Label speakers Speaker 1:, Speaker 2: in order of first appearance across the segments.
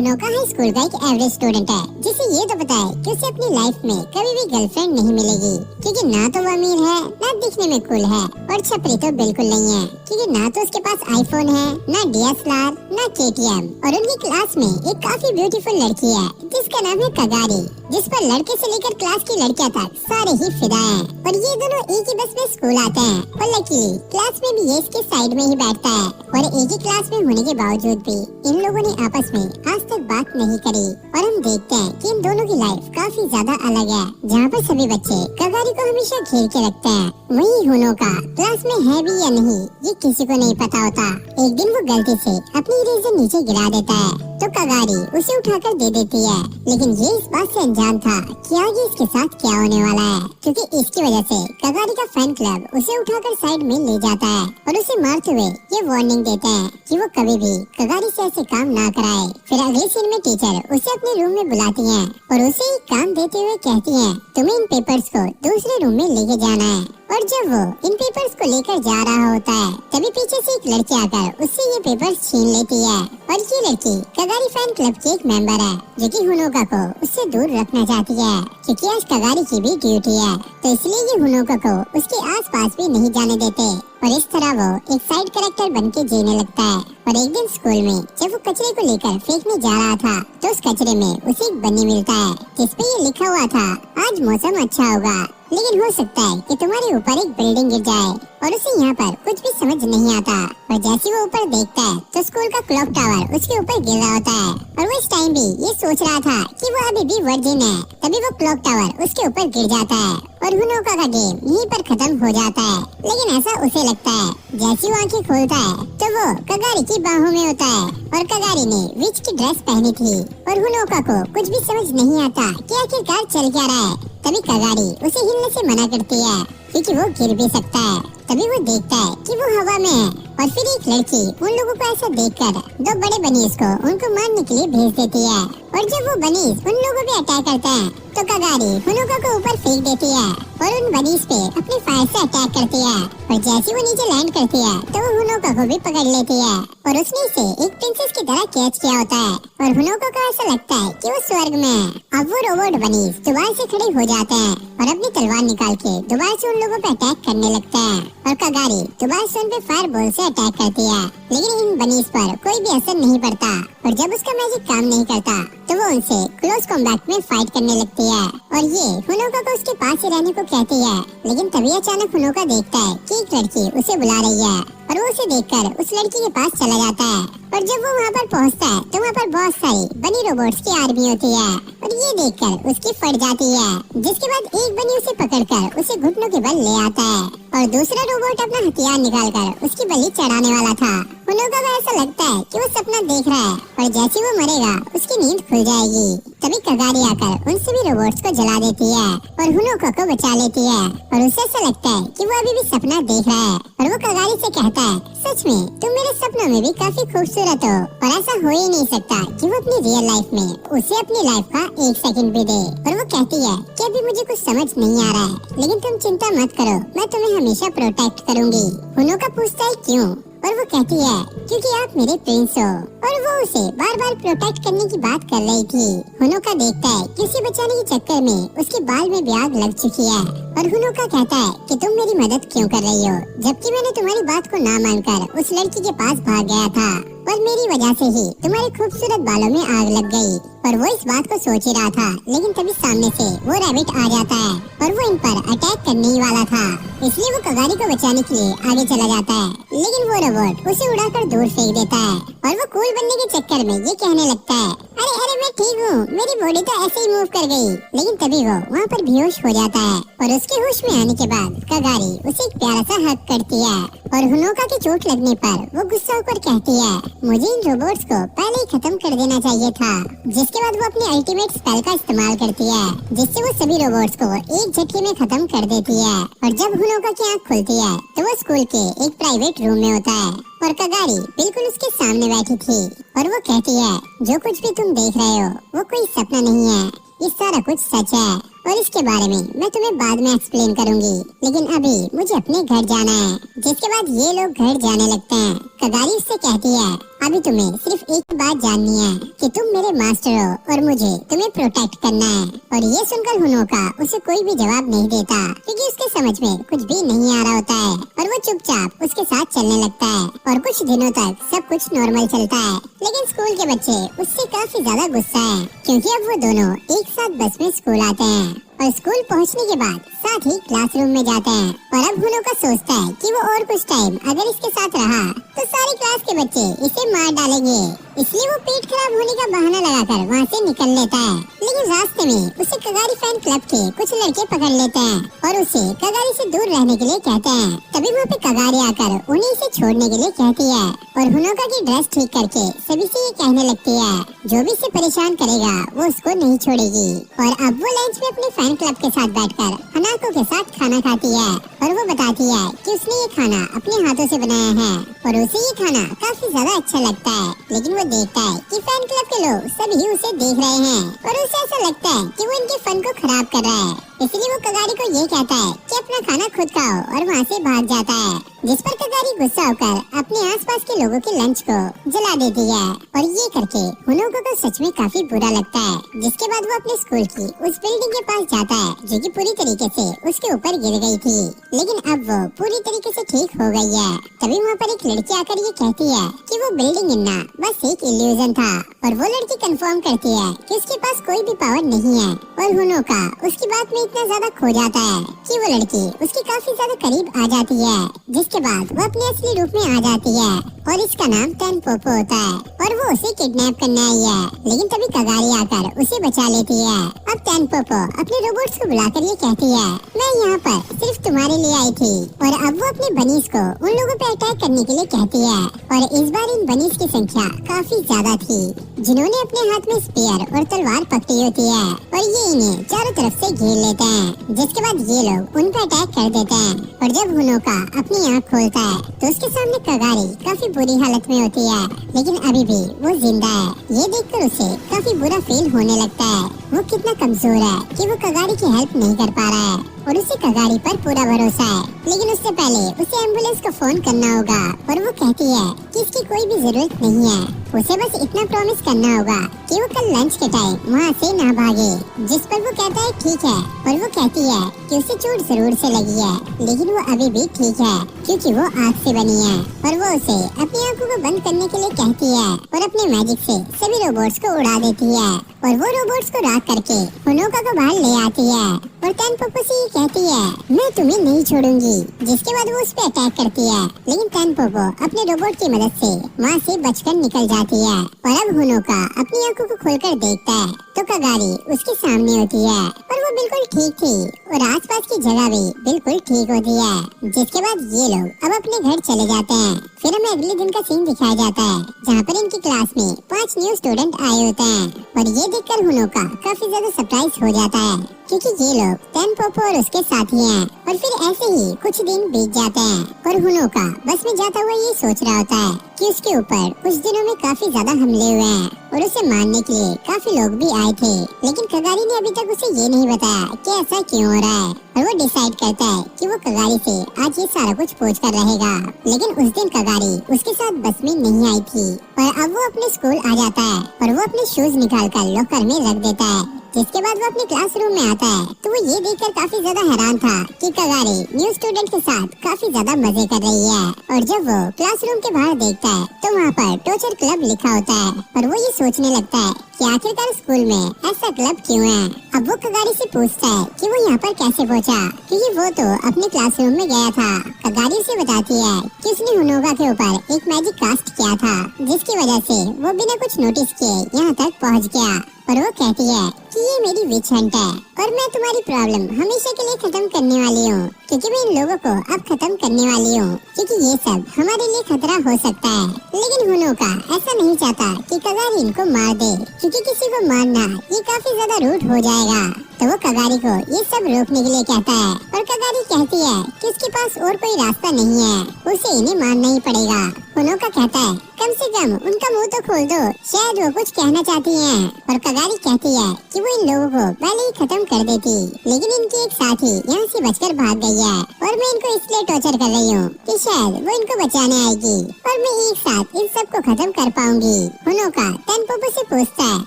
Speaker 1: हुनोका high school का एक average student है जिसे ये तो पता है कि उसे अपनी लाइफ में कभी भी गर्लफ्रेंड नहीं मिलेगी, क्योंकि ना तो वो अमीर है ना दिखने में कूल है और छपरी तो बिल्कुल नहीं है, क्योंकि ना तो उसके पास आईफोन है ना DSLR ना KTM। और उनकी क्लास में एक काफी ब्यूटीफुल लड़की है जिसका नाम है कगारी, जिस पर लड़के से लेकर क्लास की लड़कियां तक सारे ही फिदा हैं। और ये दोनों एक ही बस में स्कूल आते हैं और लकीली क्लास में भी ये इसके साइड में ही बैठता है। और एक ही क्लास में होने के बावजूद भी इन लोगों ने आपस में आज तक बात नहीं करी। और हम देखते हैं कि इन दोनों की लाइफ काफी ज्यादा अलग है, जहाँ पर सभी बच्चे कगारी को हमेशा घेर के रखते हैं। वही हुनोका क्लास में है भी या नहीं ये किसी को नहीं पता होता। एक दिन वो गलती से अपनी इरेजर नीचे गिरा देता है तो कगारी उसे उठाकर दे देती है, लेकिन ये इस बात से अनजान था कि आगे इसके साथ क्या होने वाला है, क्योंकि इसकी वजह से कगारी का फैन क्लब उसे उठाकर साइड में ले जाता है और उसे मारते हुए ये वार्निंग देते हैं कि वो कभी भी कगारी से ऐसे काम ना कराए। फिर अगले सीन में टीचर उसे अपने रूम में बुलाती हैं और उसे एक काम देते हुए कहती हैं, तुम्हें इन पेपर्स को दूसरे रूम में लेके जाना है। और जब वो इन पेपर्स को लेकर जा रहा होता है तभी पीछे से एक लड़की आकर उससे ये पेपर्स छीन लेती है। और ये लड़की कगारी फैन क्लब की एक मेंबर है जो कि हुनोका को उससे दूर रखना चाहती है, क्योंकि आज कगारी की भी ड्यूटी है, तो इसलिए ये हुनोका को उसके आसपास भी नहीं जाने देते। और इस तरह वो एक साइड कैरेक्टर बन के जीने लगता है। और एक दिन स्कूल में जब वो कचरे को लेकर फेंकने जा रहा था तो उस कचरे में उसे एक बन्नी मिलता है जिसपे ये लिखा हुआ था, आज मौसम अच्छा होगा लेकिन हो सकता है कि तुम्हारे ऊपर एक बिल्डिंग गिर जाए। और उसे यहाँ पर कुछ भी समझ नहीं आता और जैसे वो ऊपर देखता है तो स्कूल का क्लॉक टावर उसके ऊपर गिर रहा होता है। और वो इस टाइम भी ये सोच रहा था कि वो अभी भी वर्जिन है, तभी वो क्लॉक टावर उसके ऊपर गिर जाता है और हुनोका का गेम यहीं पर खत्म हो जाता है। लेकिन ऐसा उसे लगता है जैसे वो आंखें खोलता है तो वो कगारी की बाहों में होता है और कगारी ने विच की ड्रेस पहनी थी। और हुनोका को कुछ भी समझ नहीं आता कि आखिरकार चल क्या रहा है। तभी कगारी उसे हिलने से मना करती है क्योंकि वो गिर भी सकता है। तभी वो देखता है कि वो हवा में है और फिर एक लड़की उन लोगों को ऐसा देखकर दो बड़े बनीज को उनको मारने के लिए भेज देती है। और जब वो बनीज उन लोगों पे अटैक करते हैं तो कगारी हुनोका को ऊपर फेंक देती है और उन बनीज पे अपनी फायर से अटैक करती है। और जैसे वो नीचे लैंड करती है तो वो हुनोका को भी पकड़ लेती है और उसने इसे एक प्रिंसेस की तरह कैच किया होता है। और हुनोका को ऐसा लगता है कि वो स्वर्ग में है। अब वो रोबोट बनीज दोबारा से खड़े हो जाते हैं और अपनी तलवार निकाल के दोबारा से उन लोगों पे अटैक करने लगते हैं। और कगारी दोबारा से उन पे फायर बॉल से अटैक करती है, लेकिन इन बनीज पर कोई भी असर नहीं पड़ता। और जब उसका मैजिक काम नहीं करता तो वो उनसे क्लोज कॉम्बैट में फाइट करने लगती है। और ये हुनोका को उसके पास ही रहने को कहती है, लेकिन तभी अचानक हुनोका देखता है कि एक लड़की उसे बुला रही है और वो उसे देखकर उस लड़की के पास चला जाता है। और जब वो वहाँ पर पहुँचता है तो वहाँ पर बहुत सारी बनी रोबोट्स की आर्मी होती है और ये देखकर उसकी फट जाती है, जिसके बाद एक बनी उसे पकड़कर उसे घुटनों के बल ले आता है और दूसरा रोबोट अपना हथियार निकालकर उसकी बलि चढ़ाने वाला था। हुनोका को ऐसा लगता है कि वो सपना देख रहा है और जैसे वो मरेगा उसकी नींद खुल जाएगी। तभी कगारी आकर उन सभी रोबोट्स को जला देती है और हुनोका को बचा लेती है और उसे ऐसा लगता है कि वो अभी भी सपना देख रहा है। और वो कगारी से कहता है, सच में तुम मेरे सपनों में भी काफी खूबसूरत हो और ऐसा हो ही नहीं सकता कि वो अपनी रियल लाइफ में उसे अपनी लाइफ का एक सेकंड भी दे। और वो कहती है कि अभी मुझे कुछ समझ नहीं आ रहा है, लेकिन तुम चिंता मत करो, मैं तुम्हें हमेशा प्रोटेक्ट करूंगी। हुनोका पूछता है क्यों, और वो कहती है क्योंकि आप मेरे प्रिंस हो। और वो उसे बार बार प्रोटेक्ट करने की बात कर रही थी। हुनोका देखता है कि उसे बचाने के चक्कर में उसके बाल में भी आग लग चुकी है और हुनोका कहता है कि तुम मेरी मदद क्यों कर रही हो, जबकि मैंने तुम्हारी बात को ना मानकर उस लड़की के पास भाग गया था और मेरी वजह से ही तुम्हारे खूबसूरत बालों में आग लग गई। और वो इस बात को सोच ही रहा था, लेकिन तभी सामने से वो रैबिट आ जाता है और वो इन पर अटैक करने ही वाला था, इसलिए वो कगारी को बचाने के लिए आगे चला जाता है। लेकिन वो रोबोट उसे उड़ाकर दूर फेंक देता है और वो कूल बनने के चक्कर में ये कहने लगता है, अरे अरे मैं ठीक हूँ, मेरी बॉडी तो ऐसे ही मूव कर गई। लेकिन तभी वो वहाँ पर बेहोश हो जाता है और उसके होश में आने के बाद कगारी उसे एक प्यारा सा हग करती है और हुनोका की चोट लगने पर वो गुस्सा होकर कहती है, मुझे इन रोबोट्स को पहले ही खत्म कर देना चाहिए था। जिसके बाद वो अपनी अल्टीमेट स्पेल का इस्तेमाल करती है, जिससे वो सभी रोबोट्स को एक झटके में खत्म कर देती है। और जब हुनोका की आँख खुलती है तो वो स्कूल के एक प्राइवेट रूम में होता है और कगारी बिल्कुल उसके सामने बैठी थी और वो कहती है, जो कुछ भी तुम देख रहे हो वो कोई सपना नहीं है, ये सारा कुछ सच है। और इसके बारे में मैं तुम्हें बाद में एक्सप्लेन करूंगी, लेकिन अभी मुझे अपने घर जाना है। जिसके बाद ये लोग घर जाने लगते हैं। कगारी उससे कहती है, अभी तुम्हें सिर्फ एक बात जाननी है कि तुम मेरे मास्टर हो और मुझे तुम्हें प्रोटेक्ट करना है। और ये सुनकर हुनोका उसे कोई भी जवाब नहीं देता, क्योंकि उसके समझ में कुछ भी नहीं आ रहा होता है और वो चुपचाप उसके साथ चलने लगता है। और कुछ दिनों तक सब कुछ नॉर्मल चलता है, लेकिन स्कूल के बच्चे उससे काफी ज्यादा गुस्सा है, क्योंकि अब वो दोनों एक साथ बस में स्कूल आते हैं और स्कूल पहुंचने के बाद साथ ही क्लासरूम में जाते हैं। और अब हुनोका सोचता है कि वो और कुछ टाइम अगर इसके साथ रहा तो सारी क्लास के बच्चे इसे मार डालेंगे, इसलिए वो पेट खराब होने का बहाना लगाकर वहाँ से निकल लेता है। लेकिन रास्ते में उसे कगारी फैन क्लब के कुछ लड़के पकड़ लेते हैं और उसे कगारी से दूर रहने के लिए कहते हैं। तभी वहाँ पे कगारी आकर उन्हें इसे छोड़ने के लिए कहती है और हुनोका की ड्रेस ठीक करके सभी से ये कहने लगती है, जो भी इसे परेशान करेगा वो उसको नहीं छोड़ेगी। और अब वो लंच में अपने फैन क्लब के साथ बैठकर हनाको के साथ खाना खाती है और वो बताती है कि उसने ये खाना अपने हाथों से बनाया है और उसे ये खाना काफी ज्यादा अच्छा लगता है। लेकिन वो देखता है कि फैन क्लब के लोग सभी उसे देख रहे हैं और उसे ऐसा लगता है कि वो इनके फन को खराब कर रहा है, इसलिए वो कगारी को ये कहता है कि अपना खाना खुद खाओ और वहाँ से भाग जाता है। जिस पर कगारी गुस्सा होकर अपने आसपास के लोगों के लंच को जला देती है और ये करके हुनोको को सच में काफी बुरा लगता है। जिसके बाद वो अपने स्कूल की उस बिल्डिंग के पास जाता है जो कि पूरी तरीके से उसके ऊपर गिर गई थी, लेकिन अब वो पूरी तरीके से ठीक हो गई है। तभी वहाँ पर एक लड़की आकर ये कहती है कि वो बिल्डिंग गिरना बस एक इल्यूजन था और वो लड़की कंफर्म करती है कि उसके पास कोई भी पावर नहीं है। और हुनोका उसकी बात में इतना ज्यादा खो जाता है कि वो लड़की उसके काफी ज्यादा करीब आ जाती है, जिसके बाद वो अपने असली रूप में आ जाती है और इसका नाम टेनपोपो होता है और वो उसे किडनैप करने आई है। लेकिन तभी कगारी आकर उसे बचा लेती है। अब टेनपोपो अपने रोबोट्स को बुलाकर ये कहती है, मैं यहाँ पर सिर्फ तुम्हारे लिए आई थी। और अब वो अपने बनीज को उन लोगों पे अटैक करने के लिए कहती है और इस बार इन बनीज की संख्या काफी ज्यादा थी, जिन्होंने अपने हाथ में स्पीयर और तलवार पकड़ी होती है और ये इन्हें चारों तरफ से घेर लेते हैं। जिसके बाद ये लोग उन पर अटैक कर देते हैं और जब हुनोका अपनी आँख खोलता है तो उसके सामने कगारी काफी बुरी हालत में होती है, लेकिन अभी भी वो जिंदा है। ये देखकर उसे काफी बुरा फील होने लगता है। वो कितना कमजोर है कि वो कगारी की हेल्प नहीं कर पा रहा है और उसे कगारी पर पूरा भरोसा है। लेकिन उससे पहले उसे एम्बुलेंस को फोन करना होगा और वो कहती है कि इसकी कोई भी जरूरत नहीं है, उसे बस इतना प्रॉमिस करना होगा कि वो कल लंच के टाइम वहाँ से ना भागे। जिस पर वो कहता है ठीक है और वो कहती है कि उसे चोट जरूर से लगी है, लेकिन वो अभी भी ठीक है क्योंकि वो आग से बनी है। और वो उसे अपनी आंखों को बंद करने के लिए कहती है और अपने मैजिक से सभी रोबोट्स को उड़ा देती है और वो रोबोट्स को राख करके हुनोका को बाहर ले आती है और टेनपोपो से ये कहती है, मैं तुम्हें नहीं छोड़ूंगी। जिसके बाद वो उस पे अटैक करती है, लेकिन टेनपोपो अपने रोबोट की मदद से वहाँ से बचकर निकल जाती है। और अब हुनोका अपनी आंखों को खोलकर देखता है तो कगारी उसके सामने होती है और वो बिल्कुल ठीक थी और आसपास की जगह भी बिल्कुल ठीक होती है। जिसके बाद ये लोग अब अपने घर चले जाते हैं। फिर हमें अगले दिन का सीन दिखाया जाता है जहाँ पर इनकी क्लास में 5 न्यू स्टूडेंट आए होते हैं और ये देखकर हुनोका काफी ज्यादा सरप्राइज हो जाता है क्योंकि ये लोग टेनपोपो और उसके साथी हैं। और फिर ऐसे ही कुछ दिन बीत जाते हैं और हुनोका बस में जाता हुआ ये सोच रहा होता है कि उसके ऊपर कुछ दिनों में काफी ज्यादा हमले हुए हैं और उसे मारने के लिए काफी लोग भी आए थे, लेकिन कगारी ने अभी तक उसे ये नहीं बताया कि ऐसा क्यों हो रहा है। और वो डिसाइड करता है कि वो कगारी से आज ये सारा कुछ पूछ कर रहेगा। लेकिन उस दिन कगारी उसके साथ बस में नहीं आई थी और अब वो अपने स्कूल आ जाता है और वो अपने शूज निकाल कर लॉकर में रख देता है। जिसके बाद वो अपने क्लासरूम में आता है तो वो ये देखकर काफी ज्यादा हैरान था कि कगारी न्यू स्टूडेंट के साथ काफी ज्यादा मजे कर रही है। और जब वो क्लासरूम के बाहर देखता है तो वहाँ पर टॉर्चर क्लब लिखा होता है और वो ये सोचने लगता है कि आखिरकार स्कूल में ऐसा क्लब क्यों है। अब वो कगारी से पूछता है कि वो यहाँ पर कैसे पहुँचा, क्योंकि वो तो अपने क्लासरूम में गया था। कगारी से बताती है कि उसने हुनोका के ऊपर एक मैजिक कास्ट किया था, जिसकी वजह से वो बिना कुछ नोटिस किए यहाँ तक पहुँच गया। और वो कहती है कि ये मेरी विच हंट है और मैं तुम्हारी प्रॉब्लम हमेशा के लिए खत्म करने वाली हूँ, क्योंकि मैं इन लोगों को अब खत्म करने वाली हूँ, क्योंकि ये सब हमारे लिए खतरा हो सकता है। लेकिन हुनोका ऐसा नहीं चाहता कि कगारी इनको मार दे, क्योंकि किसी को मारना ये काफी ज्यादा रूड हो जाएगा। तो वो कगारी को ये सब रोकने के लिए कहता है और कगारी कहती है कि उसके पास और कोई रास्ता नहीं है, उसे इन्हें मारना ही पड़ेगा। हुनोका कहता है कम से कम उनका मुंह तो खोल दो, शायद वो कुछ कहना चाहती हैं। और कगारी कहती है कि वो इन लोगों को पहले ही खत्म कर देती, लेकिन इनकी एक साथी यहाँ से बचकर भाग गई है और मैं इनको इसलिए टॉर्चर कर रही हूँ कि शायद वो इनको बचाने आएगी और मैं एक साथ इन सबको खत्म कर पाऊंगी। होनोका टेनपोपो से पूछता है,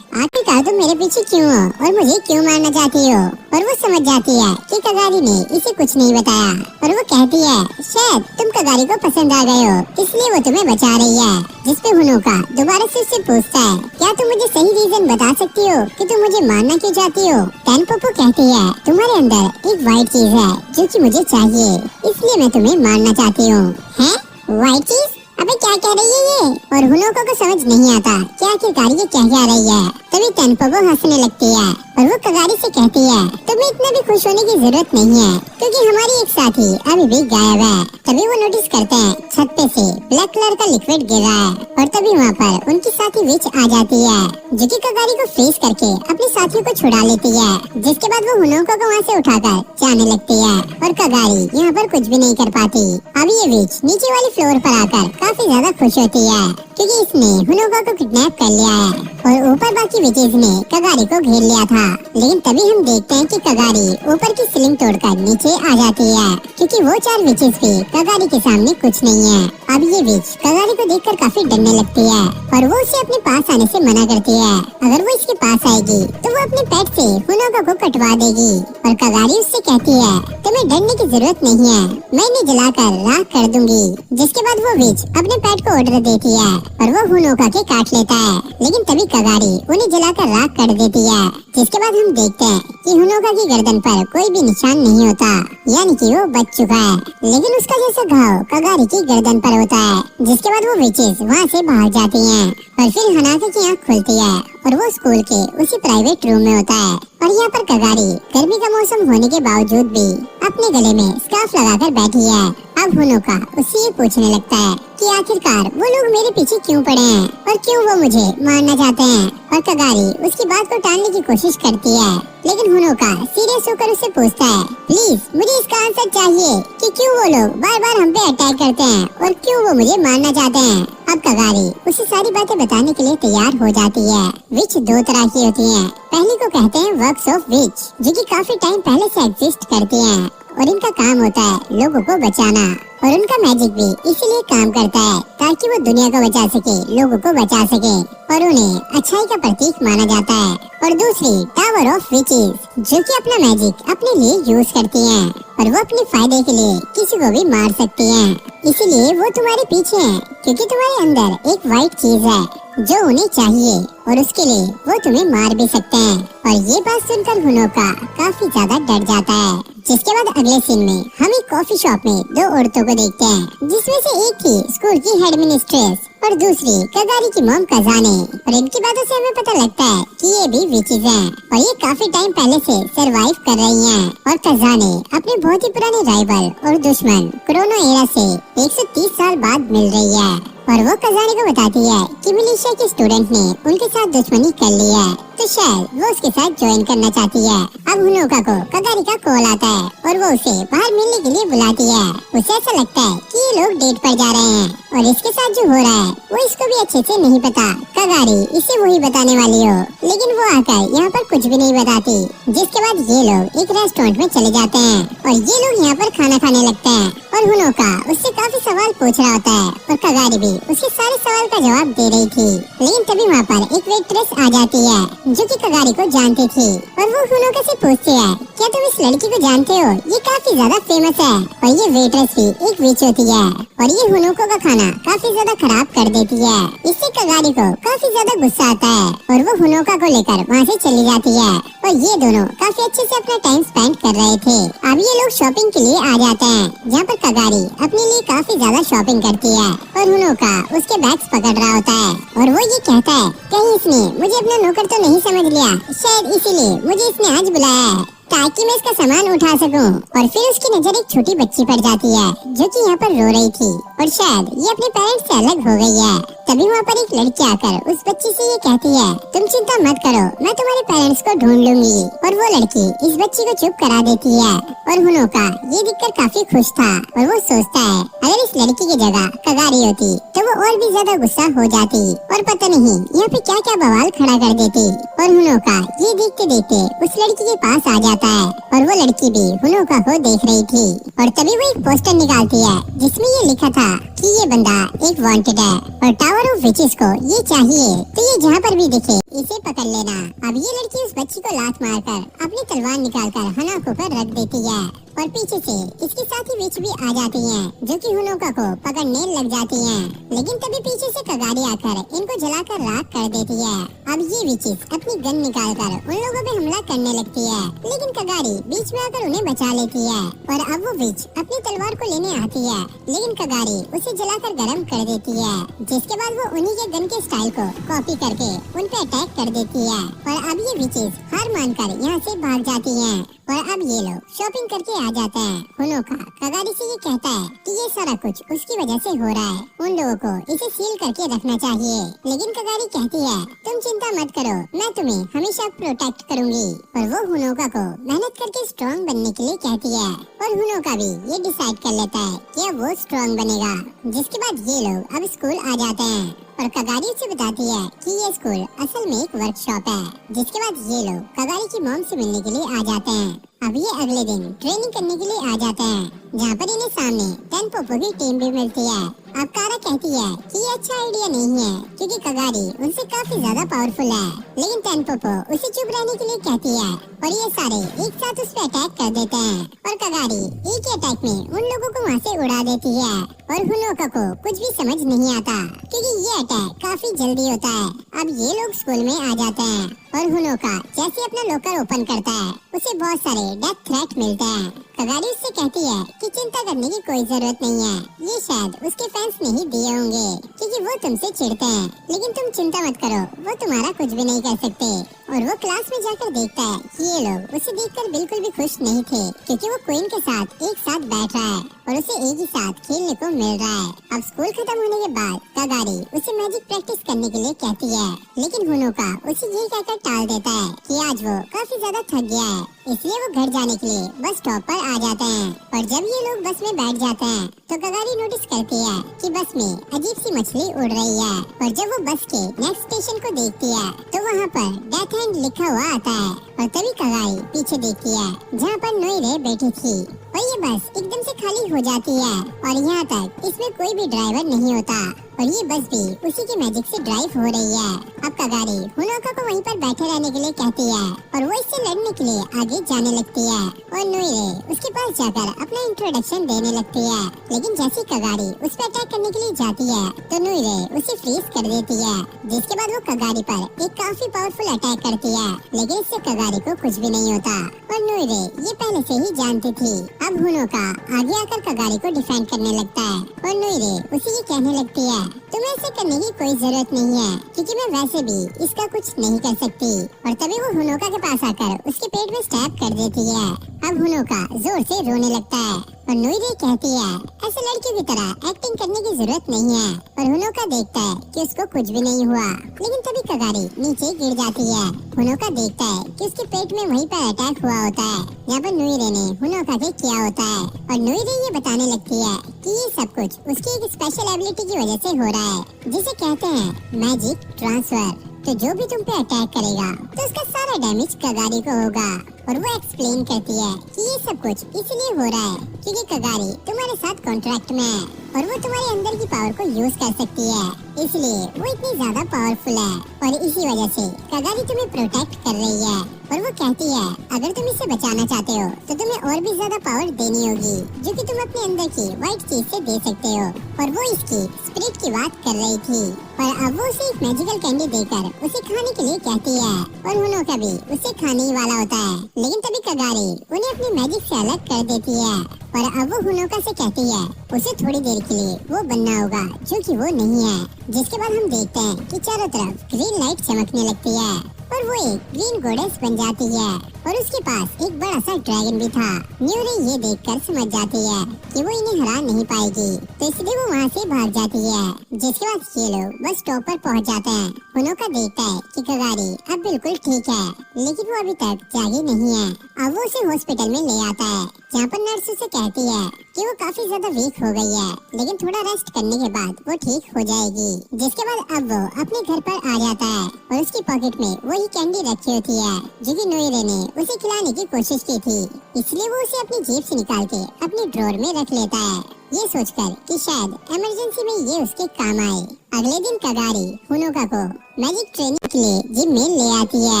Speaker 1: आखिरकार तुम मेरे पीछे क्यों हो और मुझे क्यों मारना चाहती हो? और वो समझ जाती है कि कगारी ने इसे कुछ नहीं बताया और वो कहती है, शायद तुम कगारी को पसंद आ गए हो इसलिए वो तुम्हें बचा रही है। जिसपे होनोका दोबारा से उससे पूछता है, क्या तुम मुझे सही रीजन बता सकती हो कि तुम मुझे मारना क्यों चाहती हो? टेनपोपो कहती है, तुम्हारे अंदर एक वाइट चीज है जो कि मुझे चाहिए, इसलिए मैं तुम्हें मारना चाहती हूँ। हैं? वाइट चीज? अबे क्या कह रही है ये? और होनोका को समझ नहीं आता कि आखिरकार ये क्या रही है। तभी टेनपोपो हंसने लगती है और वो कगारी से कहती है, तुम्हें इतना भी खुश होने की जरूरत नहीं है क्योंकि हमारी एक साथी अभी भी गायब है। तभी वो नोटिस करते हैं छत पे से ब्लैक कलर का लिक्विड गिर रहा है और तभी वहाँ पर उनकी साथी विच आ जाती है जो कि कगारी को फेस करके अपनी साथियों को छुड़ा लेती है। जिसके बाद वो होनोका को वहाँ से उठाकर जाने लगती है और कगारी यहाँ पर कुछ भी नहीं कर पाती। अब ये विच नीचे वाली फ्लोर पर आकर काफी ज्यादा खुश होती है क्योंकि इसने होनोका को किडनैप कर लिया है और ऊपर बाकी विचेस ने कगारी को घेर लिया था। लेकिन तभी हम देखते हैं कि कगारी ऊपर की सीलिंग तोड़कर नीचे आ जाती है क्योंकि वो 4 विचेस भी कगारी के सामने कुछ नहीं है। अब ये विच कगारी को देखकर काफी डरने लगती है और वो उसे अपने पास आने से मना करती है। अगर वो इसके पास आएगी तो वो अपने पेट से होनोका को कटवा देगी और कगारी उससे कहती है, तुम्हें डरने की जरूरत नहीं है, मैं इन्हें जलाकर राख कर दूंगी। जिसके बाद वो विच अपने पेट को ऑर्डर देती है और वो होनोका के काट लेता है, लेकिन तभी कगारी उन्हें जलाकर राख कर देती है। जिसके बाद हम देखते हैं कि होनोका की गर्दन पर कोई भी निशान नहीं होता, यानी कि वो बच चुका है। लेकिन उसका जैसा घाव कगारी की गर्दन पर होता है। जिसके बाद वो विचेस वहाँ से भाग जाती हैं और फिर हनाका की आँख खुलती है और वो स्कूल के उसी प्राइवेट रूम में होता है। और यहाँ पर कगारी गर्मी का मौसम होने के बावजूद भी अपने गले में स्कार्फ लगाकर बैठी है। अब होनोका उससे ये पूछने लगता है कि आखिरकार वो लोग मेरे पीछे क्यों पड़े हैं और क्यों वो मुझे मारना चाहते हैं। और कगारी उसकी बात को टालने की कोशिश करती है, लेकिन होनोका सीरियस होकर उससे पूछता है, प्लीज मुझे इसका आंसर चाहिए कि क्यों वो लोग बार बार हम पे अटैक करते हैं और क्यों वो मुझे मारना चाहते हैं। अब कगारी उसे सारी बातें बताने के लिए तैयार हो जाती है। विच 2 तरह की होती हैं। पहली को कहते हैं वर्क्स ऑफ विच, जो कि काफी टाइम पहले से एग्जिस्ट करती हैं और इनका काम होता है लोगों को बचाना और उनका मैजिक भी इसीलिए काम करता है ताकि वो दुनिया को बचा सके, लोगों को बचा सके और उन्हें अच्छाई का प्रतीक माना जाता है। और दूसरी टावर ऑफ विचेस, जो कि अपना मैजिक अपने लिए यूज करती हैं और वो अपने फायदे के लिए किसी को भी मार सकती हैं। इसीलिए वो तुम्हारे पीछे हैं क्योंकि तुम्हारे अंदर एक वाइट चीज है जो उन्हें चाहिए और उसके लिए वो तुम्हें मार भी सकते हैं। और ये बात सुनकर होनोका काफी ज्यादा डर जाता है। जिसके बाद अगले सीन में हम एक कॉफी शॉप में 2 औरतों को देखते हैं, जिसमें से एक थी स्कूल की हेड मिनिस्ट्रेस और दूसरी कगारी की मॉम कजाने। और इनकी बातों से हमें पता लगता है कि ये भी विचेस हैं और ये काफी टाइम पहले से सरवाइव कर रही हैं। और कजाने अपने बहुत ही पुराने राइवल और दुश्मन क्रोनो एरा से 130 साल बाद मिल रही है और वो कजाने को बताती है कि मिलिशिया के स्टूडेंट ने उनके साथ दुश्मनी कर ली है तो शायद वो उसके साथ ज्वाइन करना चाहती है। अब होनोका को कगारी का कॉल आता है और वो उसे बाहर मिलने के लिए बुलाती है। उसे ऐसा लगता है कि ये लोग डेट पर जा रहे हैं और इसके साथ जो हो रहा है वो इसको भी अच्छे से नहीं पता। कगारी इसे वही बताने वाली हो, लेकिन वो आकर यहाँ पर कुछ भी नहीं बताती। जिसके बाद ये लोग एक रेस्टोरेंट में चले जाते हैं और ये लोग यहाँ पर खाना खाने लगते हैं और होनोका उससे काफी सवाल पूछ रहा होता है और कगारी भी उसके सारे सवाल का जवाब दे रही थी। लेकिन तभी वहाँ पर एक वेट्रेस आ जाती है जो कि कगारी को जानती थी और वो होनोका से पूछती है, क्या तुम इस लड़की को जानते हो? ये काफी ज्यादा फेमस है और ये वेट्रेस भी एक विच होती है और ये होनोका का खाना काफी ज्यादा खराब कर देती है। इससे कगारी को काफी ज्यादा गुस्सा आता है और वो होनोका को लेकर वहाँ से चली जाती है और ये दोनों काफी अच्छे से अपना टाइम स्पेंड कर रहे थे। अब ये लोग शॉपिंग के लिए आ जाते हैं जहाँ पर कगारी अपने लिए काफी ज्यादा शॉपिंग करती है और होनोका उसके बैग्स पकड़ रहा होता है और वो ये कहता है, कहीं इसने मुझे अपना नौकर तो नहीं समझ लिया, शायद इसीलिए मुझे इसने आज बुलाया है ताकि मैं इसका सामान उठा सकूं। और फिर उसकी नजर एक छोटी बच्ची पर जाती है जो कि यहाँ पर रो रही थी और शायद ये अपने पेरेंट्स से अलग हो गई है। तभी वहाँ पर एक लड़की आकर उस बच्ची से ये कहती है, तुम चिंता मत करो, मैं तुम्हारे पेरेंट्स को ढूंढ लूंगी। और वो लड़की इस बच्ची को चुप करा देती है और होनोका ये दिखकर काफी खुश था और वो सोचता है अगर इस लड़की की जगह कगारी होती तो वो और भी ज्यादा गुस्सा हो जाती और पता नहीं यहाँ पे क्या क्या बवाल खड़ा कर देती। और हुनोका ये देखते देखते उस लड़की के पास आ जाता है और वो लड़की भी हुनोका को देख रही थी और तभी वो एक पोस्टर निकालती है जिसमें ये लिखा था कि ये बंदा एक वांटेड है और टावर ऑफ विचेस को ये चाहिए, तो ये जहाँ पर भी दिखे इसे पकड़ लेना। अब ये लड़की उस बच्ची को लात मारकर अपनी तलवार निकालकर हनाको पर रख देती है और पीछे से इसके साथ ही विच भी आ जाती हैं, जो कि हुनोका को पकड़ने लग जाती हैं। लेकिन तभी पीछे से कगारी आकर इनको जलाकर राख कर देती है। अब ये विचेस अपनी गन निकालकर उन लोगों पे हमला करने लगती है, लेकिन कगारी बीच में आकर उन्हें बचा लेती है और अब वो विच अपनी तलवार को लेने आती है, लेकिन कगारी उसे जलाकर गर्म कर देती है, जिसके बाद वो उन्हीं के गन के स्टाइल को कॉपी करके उन पे अटैक कर देती है और अब ये विचेस हार मानकर यहाँ से भाग जाती हैं और अब ये लोग शॉपिंग करके आ जाते हैं। हुनोका कगारी से ये कहता है कि ये सारा कुछ उसकी वजह से हो रहा है, उन लोगों को इसे सील करके रखना चाहिए, लेकिन कगारी कहती है तुम चिंता मत करो, मैं तुम्हें हमेशा प्रोटेक्ट करूंगी और वो हुनोका को मेहनत करके स्ट्रॉन्ग बनने के लिए कहती है और हुनोका भी ये डिसाइड कर लेता है कि अब वो स्ट्रॉन्ग बनेगा। जिसके बाद ये लोग अब स्कूल आ जाते हैं और कगारी उसे बताती है कि ये स्कूल असल में एक वर्कशॉप है। जिसके बाद ये लोग कगारी की मॉम से मिलने के लिए आ जाते हैं। अब ये अगले दिन ट्रेनिंग करने के लिए आ जाते हैं, जहाँ पर इन्हें सामने टेनपोपो की टीम भी मिलती है। अब कारा कहती है कि ये अच्छा आइडिया नहीं है क्योंकि कगारी उनसे काफी ज्यादा पावरफुल है, लेकिन टेनपोपो उसे चुप रहने के लिए कहती है और ये सारे एक साथ उस पर अटैक कर देते हैं और कगारी एक ही अटैक में उन लोगों को वहाँ से उड़ा देती है और हुनोका को कुछ भी समझ नहीं आता क्योंकि ये अटैक काफी जल्दी होता है। अब ये लोग स्कूल में आ जाते हैं और हुनोका जैसे अपना लॉकर ओपन करता है उसे बहुत सारे डेथ थ्रेट मिलते हैं। कगारी उससे कहती है कि चिंता करने की कोई जरूरत नहीं है, ये शायद उसके फैंस ने ही दिए होंगे क्योंकि वो तुमसे चिढ़ते हैं, लेकिन तुम चिंता मत करो, वो तुम्हारा कुछ भी नहीं कर सकते। और वो क्लास में जाकर देखता है कि ये लोग उसे देखकर बिल्कुल भी खुश नहीं थे क्योंकि वो क्वीन के साथ एक साथ बैठ रहा है और उसे एक ही साथ खेलने को मिल रहा है। अब स्कूल खत्म होने के बाद कगारी उसे मैजिक प्रैक्टिस करने के लिए कहती है, लेकिन हुनोका उसे ये कहकर टाल देता है कि आज वो काफी ज्यादा थक गया है, इसलिए वो घर जाने के लिए बस स्टॉप पर आ जाते हैं। और जब ये लोग बस में बैठ जाते हैं तो कगारी नोटिस करती है कि बस में अजीब सी मछली उड़ रही है और जब वो बस के नेक्स्ट स्टेशन को देखती है तो वहाँ पर डेथ एंड लिखा हुआ आता है और तभी कगारी पीछे देखती है जहाँ पर नोइरे बैठी थी और ये बस एकदम से खाली हो जाती है और यहाँ तक इसमें कोई भी ड्राइवर नहीं होता और ये बस भी उसी के मैजिक से ड्राइव हो रही है। अब कगारी हुनोका को वहीं पर बैठे रहने के लिए कहती है और वो इससे लड़ने के लिए आगे जाने लगती है और नोइरे उसके पास जाकर अपना इंट्रोडक्शन देने लगती है, लेकिन जैसी कगारी उस पर अटैक करने के लिए जाती है तो नोइरे उसे फ्रीज कर देती है। जिसके बाद वो कगारी पर एक काफी पावरफुल अटैक करती है, लेकिन इससे कगारी को कुछ भी नहीं होता और नोइरे ये पहले से ही जानती थी। अब हुनोका आगे आकर कगारी को डिफेंड करने लगता है और नोइरे उसे ये कहने लगती है तुम्हें ऐसे करने की कोई जरूरत नहीं है क्योंकि मैं वैसे भी इसका कुछ नहीं कर सकती। और तभी वो हुनोका के पास आकर उसके पेट में स्टैब कर देती है। अब हुनोका जोर से रोने लगता है और नोइरे कहती है ऐसे लड़कियों की तरह एक्टिंग करने की जरूरत नहीं है और हुनोका देखता है कि उसको कुछ भी नहीं हुआ, लेकिन तभी कगारी नीचे गिर जाती है। हुनोका देखता है कि उसके पेट में वहीं पर अटैक हुआ होता है जहाँ पर नोइरे ने हुनोका के किया होता है और नोइरे ये बताने लगती है कि ये सब कुछ उसकी एक स्पेशल एबिलिटी की वजह से हो रहा है जिसे कहते हैं मैजिक ट्रांसफर। तो जो भी तुम पे अटैक करेगा तो उसका सारा डैमेज कगारी को होगा। और वो एक्सप्लेन करती है कि ये सब कुछ इसलिए हो रहा है क्योंकि कगारी तुम्हारे साथ कॉन्ट्रैक्ट में है और वो तुम्हारे अंदर की पावर को यूज कर सकती है, इसलिए वो इतनी ज्यादा पावरफुल है और इसी वजह से कगारी तुम्हें प्रोटेक्ट कर रही है। और वो कहती है अगर तुम इसे बचाना चाहते हो तो तुम्हें और भी ज्यादा पावर देनी होगी जो कि तुम अपने अंदर की व्हाइट चीज से दे सकते हो। और वो इसकी स्पिरिट की बात कर रही थी पर अब वो उसे एक मैजिकल कैंडी देकर उसे खाने के लिए कहती है और हुनोका भी उसे खाने ही वाला होता है, लेकिन तभी कगारी उन्हें अपनी मैजिक से अलग कर देती है और अब वो हुनोका से कहती है उसे थोड़ी देर के लिए वो बनना होगा जो कि वो नहीं है। जिसके बाद हम देखते हैं कि चारों तरफ ग्रीन लाइट चमकने लगती है और वो एक ग्रीन गोडेस बन जाती है और उसके पास एक बड़ा सा ड्रैगन भी था। न्यूरे ये देखकर समझ जाती है कि वो इन्हें हरा नहीं पाएगी, तो इसलिए वो वहाँ से भाग जाती है। जिसके बाद ये लोग बस स्टॉप पर पहुँच जाते हैं। होनोका देखता है कि कगारी अब बिल्कुल ठीक है, लेकिन वो अभी तक जागी नहीं है। अब वो उसे हॉस्पिटल में ले आता है, जहाँ पर नर्स उसे कहती है कि वो काफी ज्यादा वीक हो गई है, लेकिन थोड़ा रेस्ट करने के बाद वो ठीक हो जाएगी। जिसके बाद अब वो अपने घर पर आ जाता है और उसकी पॉकेट में वही कैंडी रखी होती है जो कि नोइरे ने उसे खिलाने की कोशिश की थी, इसलिए वो उसे अपनी जेब से निकाल के अपनी ड्रॉर में रख लेता है, ये सोचकर कि शायद इमरजेंसी में ये उसके काम आए। अगले दिन कगारी होनोका को मैजिक ट्रेनिंग के लिए जिम में ले आती है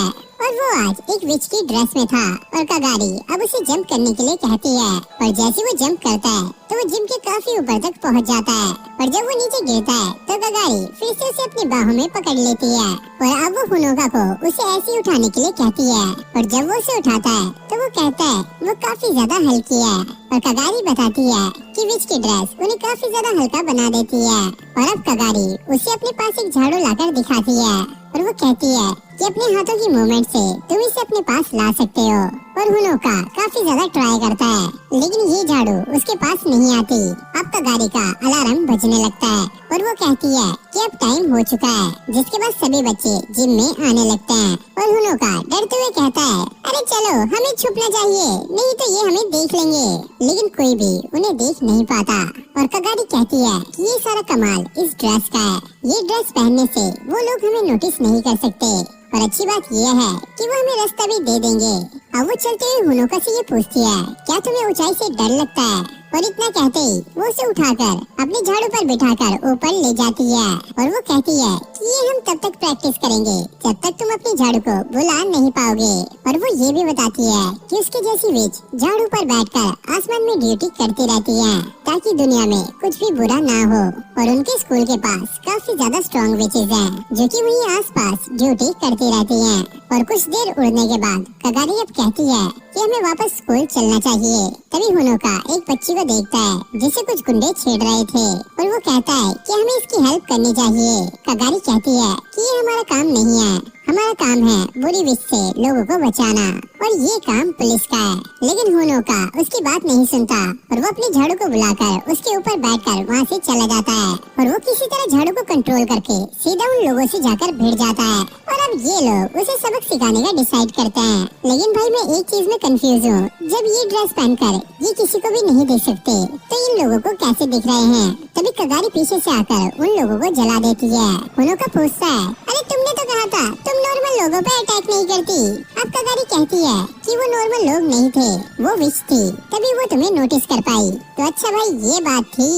Speaker 1: और वो आज एक विच की ड्रेस में था और कगारी अब उसे जंप करने के लिए कहती है और जैसे वो जंप करता है तो वो जिम के काफी ऊपर तक पहुंच जाता है और जब वो नीचे गिरता है तो कगारी फिर से उसे अपनी बाहों में पकड़ लेती है और अब वो होनोका को उसे ऐसे ही उठाने के लिए कहती है और जब वो उसे उठाता है तो वो कहता है वो काफी ज्यादा हल्की है और कगारी बताती है कि विच की ड्रेस उन्हें काफी ज्यादा हल्का बना देती है और अब कगारी उसे अपने पास एक झाड़ू लाकर दिखाती है और वो कहती है कि अपने हाथों की मूवमेंट से तुम इसे अपने पास ला सकते हो और होनोका काफी ज्यादा ट्राई करता है लेकिन ये झाड़ू उसके पास नहीं आती। अब कगारी का अलार्म बजने लगता है और वो कहती है कि अब टाइम हो चुका है, जिसके बाद सभी बच्चे जिम में आने लगते हैं और होनोका डरते हुए कहता है अरे चलो हमें छुपना चाहिए, नहीं तो ये हमें देख लेंगे, लेकिन कोई भी उन्हें देख नहीं पाता और कगारी कहती है कि ये सारा कमाल इस ड्रेस का है, ये ड्रेस पहनने से वो लोग हमें नोटिस नहीं कर सकते और अच्छी बात यह है कि वो हमें रास्ता भी दे देंगे। अब वो चलते हुए होनोका से ये पूछती है क्या तुम्हें ऊंचाई से डर लगता है और इतना कहते ही वो उसे उठाकर अपने झाड़ू पर बिठाकर ऊपर ले जाती है और वो कहती है कि ये हम तब तक प्रैक्टिस करेंगे जब तक तुम अपने झाड़ू को बुला नहीं पाओगे और वो ये भी बताती है कि उसके जैसी विच झाड़ू पर बैठकर आसमान में ड्यूटी करती रहती है ताकि दुनिया में कुछ भी बुरा ना हो और उनके स्कूल के पास काफी ज्यादा स्ट्रॉन्ग विचेस हैं जो कि वहीं आसपास ड्यूटी करती रहती हैं और कुछ देर उड़ने के बाद कगारी अब कहती है कि हमें वापस स्कूल चलना चाहिए। तभी होनोका एक बच्ची को देखता है जिसे कुछ गुंडे छेड़ रहे थे और वो कहता है कि हमें इसकी हेल्प करनी चाहिए। कगारी कहती है कि ये हमारा काम नहीं है, हमारा काम है बुरी विच से लोगों को बचाना और ये काम पुलिस का है। लेकिन होनोका उसकी बात नहीं सुनता और वो अपने झाड़ू को बुलाकर उसके ऊपर बैठकर वहाँ से चला जाता है और वो किसी तरह झाड़ू को कंट्रोल करके सीधा उन लोगों से जाकर भिड़ जाता है और अब ये लोग उसे सबक सिखाने का डिसाइड करते हैं। लेकिन भाई मैं एक चीज में कंफ्यूज हूँ, जब ये ड्रेस पहनकर ये किसी को भी नहीं देख सकते तो इन लोगों को कैसे दिख रहे हैं? तभी कगारी पीछे से आकर उन लोगों को जला देती है। होनोका पूछता है अरे तुमने तो कहा था तुम नॉर्मल लोगों पे अटैक नहीं करती। अब कगारी कहती है कि वो नॉर्मल लोग नहीं थे, वो विच थी, तभी वो तुम्हें नोटिस कर पाई। तो अच्छा भाई ये बात थी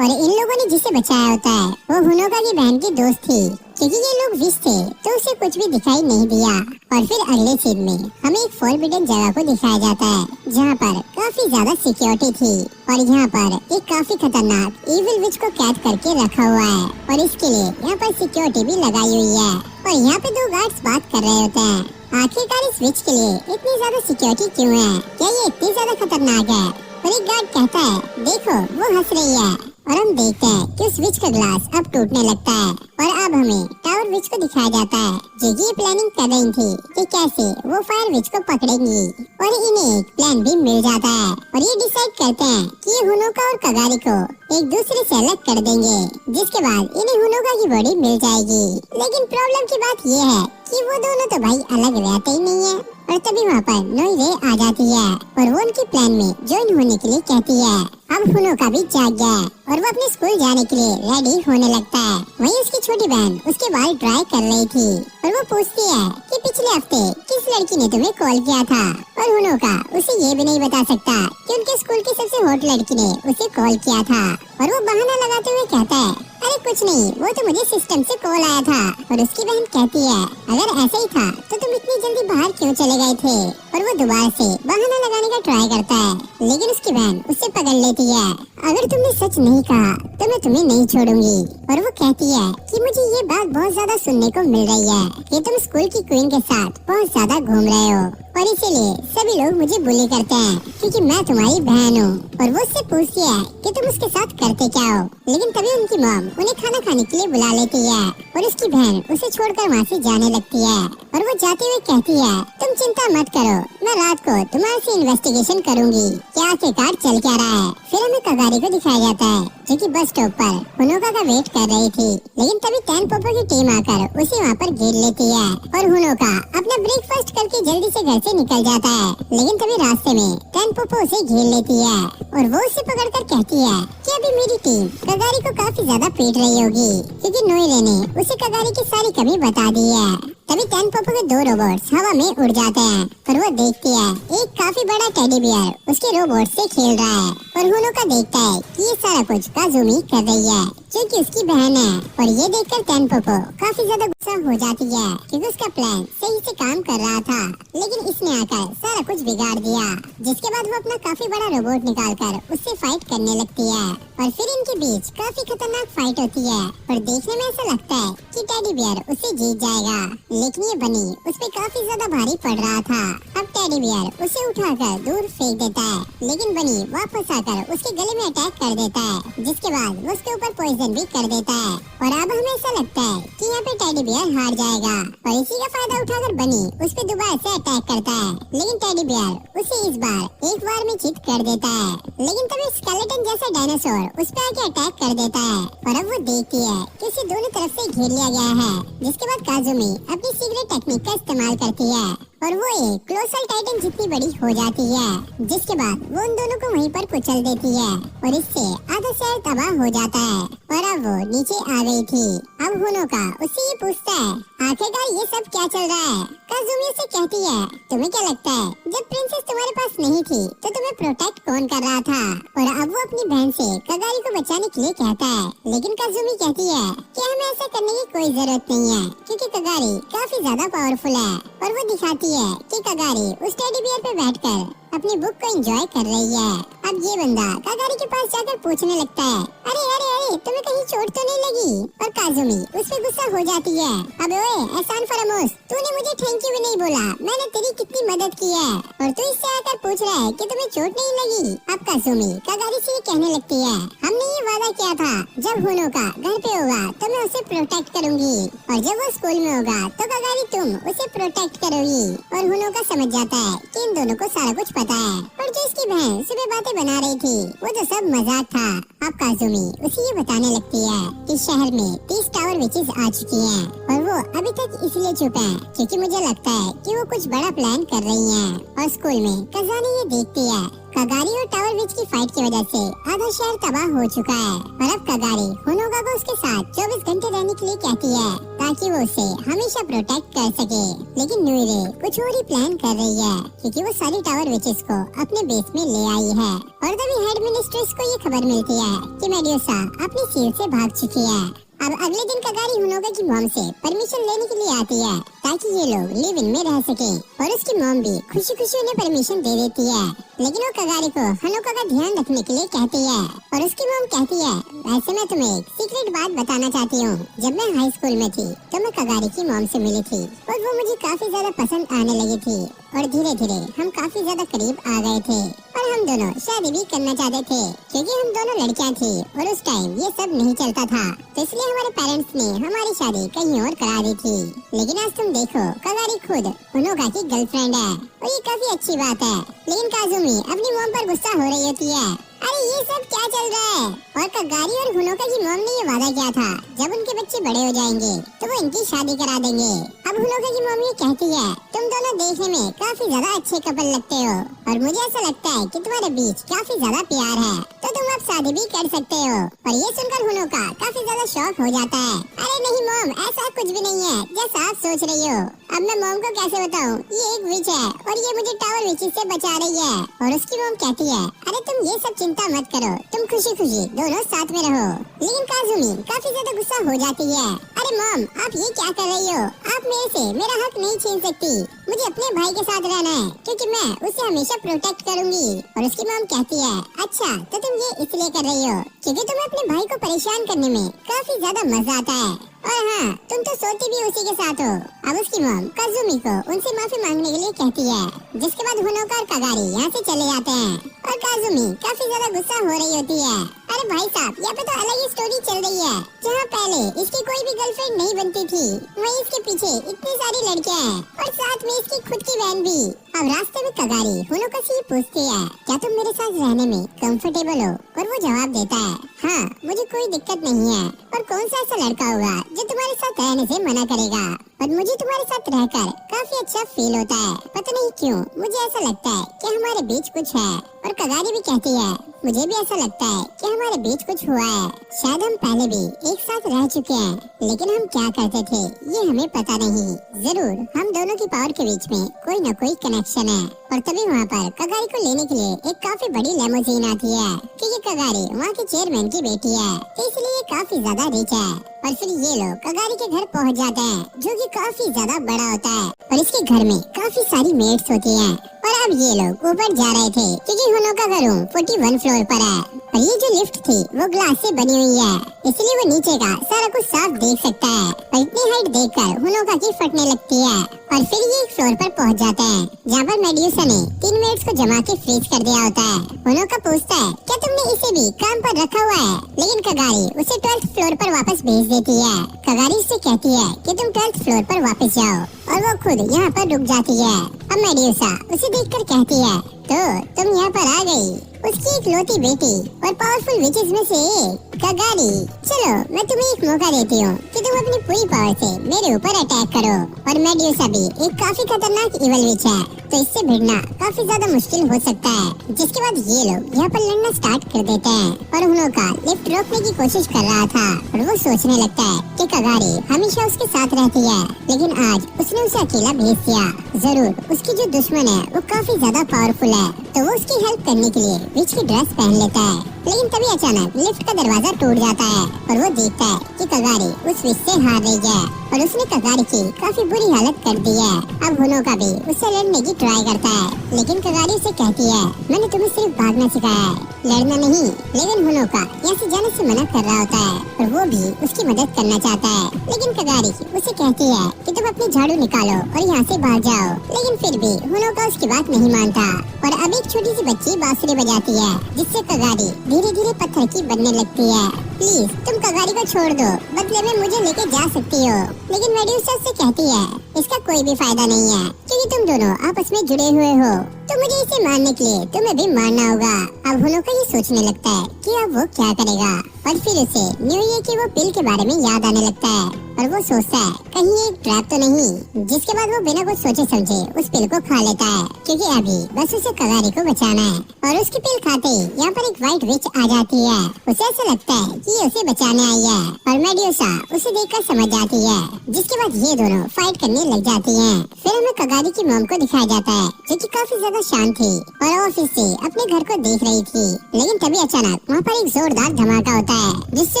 Speaker 1: और इन लोगों ने जिसे बचाया होता है वो होनोका की बहन की दोस्त थी, क्योंकि ये लोग विच थे तो उसे कुछ भी दिखाई नहीं दिया। और फिर अगले सीन में हमें एक फॉरबिडन जगह को दिखाया जाता है जहाँ पर काफी ज्यादा सिक्योरिटी थी और यहाँ पर एक काफी खतरनाक इविल विच को कैद करके रखा हुआ है और इसके लिए यहाँ पर सिक्योरिटी भी लगाई हुई है और यहाँ पे दो गार्ड्स बात कर रहे होते हैं। आखिरकार इस विच के लिए इतनी ज्यादा सिक्योरिटी क्यों है? क्या ये इतनी ज्यादा खतरनाक है? और एक गार्ड कहता है देखो वो हंस रही है और हम देखते हैं कि उस विच का ग्लास अब टूटने लगता है और अब हमें टावर विच को दिखाया जाता है जो ये प्लानिंग कर रही थी कि कैसे वो फायर विच को पकड़ेंगी और इन्हें एक प्लान भी मिल जाता है और ये डिसाइड करते हैं कि ये होनोका और कगारी को एक दूसरे से अलग कर देंगे, जिसके बाद इन्हें होनोका की बॉडी मिल जाएगी। लेकिन प्रॉब्लम की बात ये है कि वो दोनों तो भाई अलग रहते ही नहीं है और तभी वहाँ पर नोइरे आ जाती है और वो उनके प्लान में ज्वाइन होने के लिए कहती है। अब होनोका भी जाग गया है और वो अपने स्कूल जाने के लिए रेडी होने लगता है। वहीं उसकी छोटी बहन उसके बाल ड्राई कर रही थी और वो पूछती है कि पिछले हफ्ते किस लड़की ने तुम्हें कॉल किया था और होनोका उसे ये भी नहीं बता सकता कि उनके स्कूल की सबसे हॉट लड़की ने उसे कॉल किया था और वो बहाना लगाते हुए कहता है अरे कुछ नहीं, वो तो मुझे सिस्टम से कॉल आया था। और उसकी बहन कहती है अगर ऐसा ही था तो तुम इतनी जल्दी बाहर क्यों चले गए थे? और वो दोबारा से बहाना लगाने का ट्राई करता है लेकिन उसकी बहन उससे पकड़ लेती है। अगर तुमने सच नहीं कहा तो मैं तुम्हें नहीं छोड़ूंगी। और वो कहती है कि मुझे ये बात बहुत ज्यादा सुनने को मिल रही है कि तुम स्कूल की क्वीन के साथ बहुत ज्यादा घूम रहे हो और इसीलिए सभी लोग मुझे बुली करते हैं क्योंकि मैं तुम्हारी बहन हूँ। और वो उससे पूछती है कि तुम उसके साथ करते क्या हो, लेकिन तभी उनकी मॉम उन्हें खाना खाने के लिए बुला लेती है और उसकी बहन उसे छोड़कर वहाँ से जाने लगती है। और वो जाते हुए कहती है, तुम चिंता मत करो, मैं रात को तुम्हारे से इन्वेस्टिगेशन करूंगी कि आखिरकार चल क्या रहा है। फिर हमें कगारी को दिखाया जाता है जो कि बस स्टॉप पर हुनोका का वेट कर रही थी, लेकिन तभी टैनपोपो की टीम आकर उसे वहाँ पर घेर लेती है और हुनोका अपना ब्रेकफास्ट करके जल्दी से घर से निकल जाता है। लेकिन तभी रास्ते में टैनपोपो उसे घेर लेती है और वो उसे पकड़कर कहती है कि अभी मेरी टीम कगारी को काफी ज्यादा पीट रही होगी क्योंकि नोएरे ने उसे कगारी की सारी कमी बता दी है। तभी टैनपोपो के 2 रोबोट्स हवा में उड़ जाते हैं और वो देखती है एक काफी बड़ा टेडी बियर उसके रोबोट से खेल रहा है और हुनोका देखता है कि ये सारा कुछ काजुमी कर रही है जो कि उसकी बहन है। और ये देखकर टैनपोपो काफी ज्यादा गुस्सा हो जाती है क्योंकि उसका प्लान सही से काम कर रहा था, लेकिन इसने आकर सारा कुछ बिगाड़ दिया। जिसके बाद वो अपना काफी बड़ा रोबोट निकालकर उससे फाइट करने लगती है और फिर इनके बीच काफी खतरनाक फाइट होती है और देखने में ऐसा लगता है कि टेडी बियर उससे जीत जाएगा, लेकिन ये बनी उस पे काफी ज्यादा भारी पड़ रहा था। अब टेडी बियर उसे उठाकर दूर फेंक देता है, लेकिन बनी वापस आकर उसके गले में अटैक कर देता है, जिसके बाद वो उसके ऊपर पॉइजन भी कर देता है। और अब हमें ऐसा लगता है कि यहाँ पे टेडी बियर हार जाएगा और इसी का फायदा उठाकर बनी उस पे दोबारा से अटैक करता है, लेकिन टेडी बियर उसे इस बार एक बार में चित कर देता है। लेकिन तभी स्केलेटन जैसा डायनासोर उस पे आके अटैक कर देता है और अब वो देखती है कि उसे दोनों तरफ से घेर लिया गया है। जिसके बाद काजुमी अपनी सीक्रेट टेक्निक का इस्तेमाल करती है और वो एक क्लोसल टाइटन जितनी बड़ी हो जाती है, जिसके बाद वो उन दोनों को वहीं पर कुचल देती है और इससे आधा शहर तबाह हो जाता है और अब वो नीचे आ गई थी। अब हुनोका उससे ये पूछता है, आखिरकार ये सब क्या चल रहा है? काजुमी उसे कहती है, तुम्हें क्या लगता है जब प्रिंसेस तुम्हारे पास नहीं थी तो तुम्हें प्रोटेक्ट कौन कर रहा था? और अब वो अपनी बहन से कगारी को बचाने के लिए कहता है, लेकिन काजुमी कहती है कि हमें ऐसा करने की कोई जरूरत नहीं है क्योंकि कगारी काफी ज्यादा पावरफुल है। और वो दिखाती है कि कगारी उस टेडी बियर पे बैठकर अपनी बुक को एंजॉय कर रही है। अब ये बंदा कगारी के पास जाकर पूछने लगता है, अरे अरे अरे तुम्हें कहीं चोट तो नहीं लगी? और काजुमी उस पे गुस्सा हो जाती है, अबे ओए एहसान फरामोश, तूने मुझे थैंक यू भी नहीं बोला, मैंने तेरी कितनी मदद की है और तू इससे आकर पूछ रहा है कि तुम्हें चोट नहीं लगी? अब काजुमी कगारी से कहने लगती है, हमने ये वादा किया था जब हुनोका घर पे होगा तो मैं उसे प्रोटेक्ट करूंगी और जब वो स्कूल में होगा तो कगारी तुम उसे प्रोटेक्ट करोगी। और हुनोका समझ जाता है कि इन दोनों को सारा कुछ पता है और जो इसकी बहन सुबह बातें बना रही थी वो तो सब मजाक था। अब काजुमी उसे ये बताने लगती है कि शहर में 30 टावर विचेस आ चुकी हैं और वो अभी तक इसलिए चुप है क्योंकि मुझे लगता है कि वो कुछ बड़ा प्लान कर रही हैं। और स्कूल में कजानी ये देखती है कगारी और टावर विच की फाइट की वजह से आधा शहर तबाह हो चुका है और अब कगारी हुनोका को उसके साथ 24 घंटे रहने के लिए कहती है ताकि वो उसे हमेशा प्रोटेक्ट कर सके। लेकिन नुइरे कुछ और ही प्लान कर रही है क्योंकि वो सारी टावर विचेस को अपने बेस में ले आई है। और तभी हेड मिनिस्ट्रेस को ये खबर मिलती है कि मेड्यूसा अपनी सीट से भाग चुकी है। अब अगले दिन कगारी हुनोका की मॉम से परमिशन लेने के लिए आती है ताकि ये लोग लिव इन में रह सके और उसकी मॉम भी खुशी खुशी उन्हें परमिशन दे देती है, लेकिन वो कगारी को हुनोका का ध्यान रखने के लिए कहती है। और उसकी मॉम कहती है, वैसे मैं तुम्हें एक सीक्रेट बात बताना चाहती हूँ, जब मैं हाई स्कूल में थी तो मैं कगारी की मॉम से मिली थी और वो मुझे काफी ज्यादा पसंद आने लगी थी और धीरे धीरे हम काफी ज्यादा करीब आ गए थे और हम दोनों शादी भी करना चाहते थे क्योंकि हम दोनों लड़कियां थी और उस टाइम ये सब नहीं चलता था, तो इसलिए हमारे पेरेंट्स ने हमारी शादी कहीं और करा दी थी। लेकिन आज तुम देखो कगारी खुद हुनोका की गर्लफ्रेंड है और ये काफी अच्छी बात है। लेकिन काजुमी अपनी मॉम पर गुस्सा हो रही होती है, अरे ये सब क्या चल रहा है? और कगारी और हुनोका की मॉम ने ये वादा किया था जब उनके बच्चे बड़े हो जाएंगे तो वो इनकी शादी करा देंगे। अब हुनोका की मॉम ये कहती है, तुम दोनों देखने में काफी ज्यादा अच्छे कपल लगते हो और मुझे ऐसा लगता है कि तुम्हारे बीच काफी ज्यादा प्यार है, तो तुम अब शादी भी कर सकते हो। और ये सुनकर हुनोका काफी ज्यादा शॉक हो जाता है, अरे नहीं मॉम, ऐसा कुछ भी नहीं है जैसा आप सोच रही हो। अब मैं मॉम को कैसे बताऊं, ये एक विच है और ये मुझे टावर विचेस से बचा रही है। और उसकी मॉम कहती है, अरे तुम ये सब चिंता मत करो, तुम खुशी खुशी दोनों साथ में रहो। लेकिन काजुमी काफी ज्यादा गुस्सा हो जाती है, अरे मॉम आप ये क्या कर रही हो? आप मेरे से मेरा हक नहीं छीन सकती, मुझे अपने भाई के साथ रहना है क्योंकि मैं उसे हमेशा प्रोटेक्ट करूंगी। और उसकी मॉम कहती है, अच्छा तो तुम ये इसलिए कर रही हो क्योंकि तुम्हें अपने भाई को परेशान करने में काफी ज्यादा मजा आता है और हाँ, तुम तो सोती भी उसी के साथ हो। अब उसकी मॉम काजुमी को उनसे माफी मांगने के लिए कहती है, जिसके बाद होनोका और कगारी यहाँ से चले जाते हैं और काजुमी काफी ज्यादा गुस्सा हो रही होती है। अरे भाई साहब, यहाँ पे तो अलग ही स्टोरी चल रही है। जहाँ पहले इसकी कोई भी गर्लफ्रेंड नहीं बनती थी, वहीं इसके पीछे इतनी सारी लड़कियाँ हैं और साथ में इसकी खुद की बहन भी। अब रास्ते में कगारी होनोका से पूछती है, क्या तुम मेरे साथ रहने में कंफर्टेबल हो? और वो जवाब देता है, हाँ, मुझे कोई दिक्कत नहीं है। और कौन सा ऐसा लड़का होगा जो तुम्हारे साथ रहने से मना करेगा? और मुझे तुम्हारे साथ रहकर काफी अच्छा फील होता है। पता नहीं क्यों मुझे ऐसा लगता है कि हमारे बीच कुछ है। और कगारी भी कहती है, मुझे भी ऐसा लगता है कि हमारे बीच कुछ हुआ है। शायद हम पहले भी एक साथ रह चुके हैं, लेकिन हम क्या करते थे ये हमें पता नहीं। जरूर हम दोनों की पावर के बीच में कोई न कोई कनेक्शन है। और तभी वहाँ पर कगारी को लेने के लिए एक काफी बड़ी लेमोजीन आती है, क्योंकि कगारी वहाँ के चेयरमैन की बेटी है, तो इसलिए ये काफी ज्यादा रिच है। और फिर ये लोग कगारी के घर पहुँच जाते हैं, जो कि काफी ज्यादा बड़ा होता है। और इसके घर में काफी सारी मेड्स होती हैं। और अब ये लोग ऊपर जा रहे थे, क्योंकि होनोका का रूम 41 फ्लोर पर है। और ये जो लिफ्ट थी वो ग्लास से बनी हुई है, इसलिए वो नीचे का सारा कुछ साफ देख सकता है। और इतनी हाइट देखकर होनोका की फटने लगती है। और फिर ये एक फ्लोर पर पहुंच जाते हैं, जहाँ पर मेड्यूसा ने 3 मिनट्स को जमा के फ्रीज कर दिया होता है। होनोका पूछता है, क्या तुमने इसे भी काम पर रखा हुआ है? लेकिन कगारी उसे 12th फ्लोर पर वापस भेज देती है। कगारी उससे कहती है कि तुम 12th फ्लोर पर वापस जाओ, और वो खुद यहाँ पर रुक जाती है। अब मेड्यूसा उसे देखकर कहती है, तो तुम यहाँ पर आ गई, उसकी इकलौती बेटी और पावरफुल विचेस में से एक। कगारी, चलो मैं तुम्हें एक मौका देती हूँ कि तुम अपनी पूरी पावर से मेरे ऊपर अटैक करो। और मेड्यूसा भी एक काफी खतरनाक इवल विच है, तो इससे भिड़ना काफी ज्यादा मुश्किल हो सकता है। जिसके बाद ये लोग यहाँ पर लड़ना स्टार्ट कर देते हैं। और होनोका लिफ्ट रोकने की कोशिश कर रहा था, और वो सोचने लगता है कि कगारी हमेशा उसके साथ रहती है, लेकिन आज उसने उसे अकेला भेज दिया। जरूर उसकी जो दुश्मन है वो काफी ज्यादा पावरफुल है, तो वो उसकी हेल्प करने के लिए विच की ड्रेस पहन लेता है। लेकिन तभी अचानक लिफ्ट का दरवाजा टूट जाता है, और वो देखता है कि कगारी उस विच से हार रही है, और उसने कगारी की काफी बुरी हालत कर दी है। अब होनोका भी उससे लड़ने की ट्राई करता है, लेकिन कगारी उसे कहती है, मैंने तुम्हें सिर्फ भागना सिखाया है, लड़ना नहीं। लेकिन होनोका यहाँ से जाने से मना कर रहा होता है, और वो भी उसकी मदद करना चाहता है। लेकिन कगारी उसे कहती है कि तुम अपनी झाड़ू निकालो और यहाँ से भाग जाओ। लेकिन फिर भी होनोका उसकी बात नहीं मानता। और अब एक छोटी सी बच्ची बांसुरी बजाती है, जिससे कगारी धीरे धीरे पत्थर की बनने लगती है। प्लीज तुम कगारी को छोड़ दो, बदले में मुझे लेके जा सकती हो। लेकिन मेड्यूसा से कहती है, इसका कोई भी फायदा नहीं है, क्योंकि तुम दोनों आपस में जुड़े हुए हो, तो मुझे इसे मारने के लिए तुम्हें भी मारना होगा। अब होनोका ये सोचने लगता है कि अब वो क्या करेगा, और फिर उसे न्यू ईयर की वो पिल के बारे में याद आने लगता है, और वो सोचता है कहीं एक ट्रैप तो नहीं। जिसके बाद वो बिना कुछ सोचे समझे उस पिल को खा लेता है, क्योंकि अभी बस उसे कगारी को बचाना है। और उसकी पिल खाते ही यहाँ पर एक व्हाइट विच आ जाती है। उसे ऐसा लगता है कि ये उसे बचाने आई है, और मेड्यूसा उसे देखकर समझ जाती है। जिसके बाद ये दोनों फाइट करने लग जाती हैं। फिर हमें कगारी की मॉम को दिखाया जाता है, जो कि काफी ज्यादा शांत थी और ऑफिस से अपने घर को देख रही थी। लेकिन तभी अचानक वहाँ पर एक जोरदार धमाका होता है, जिससे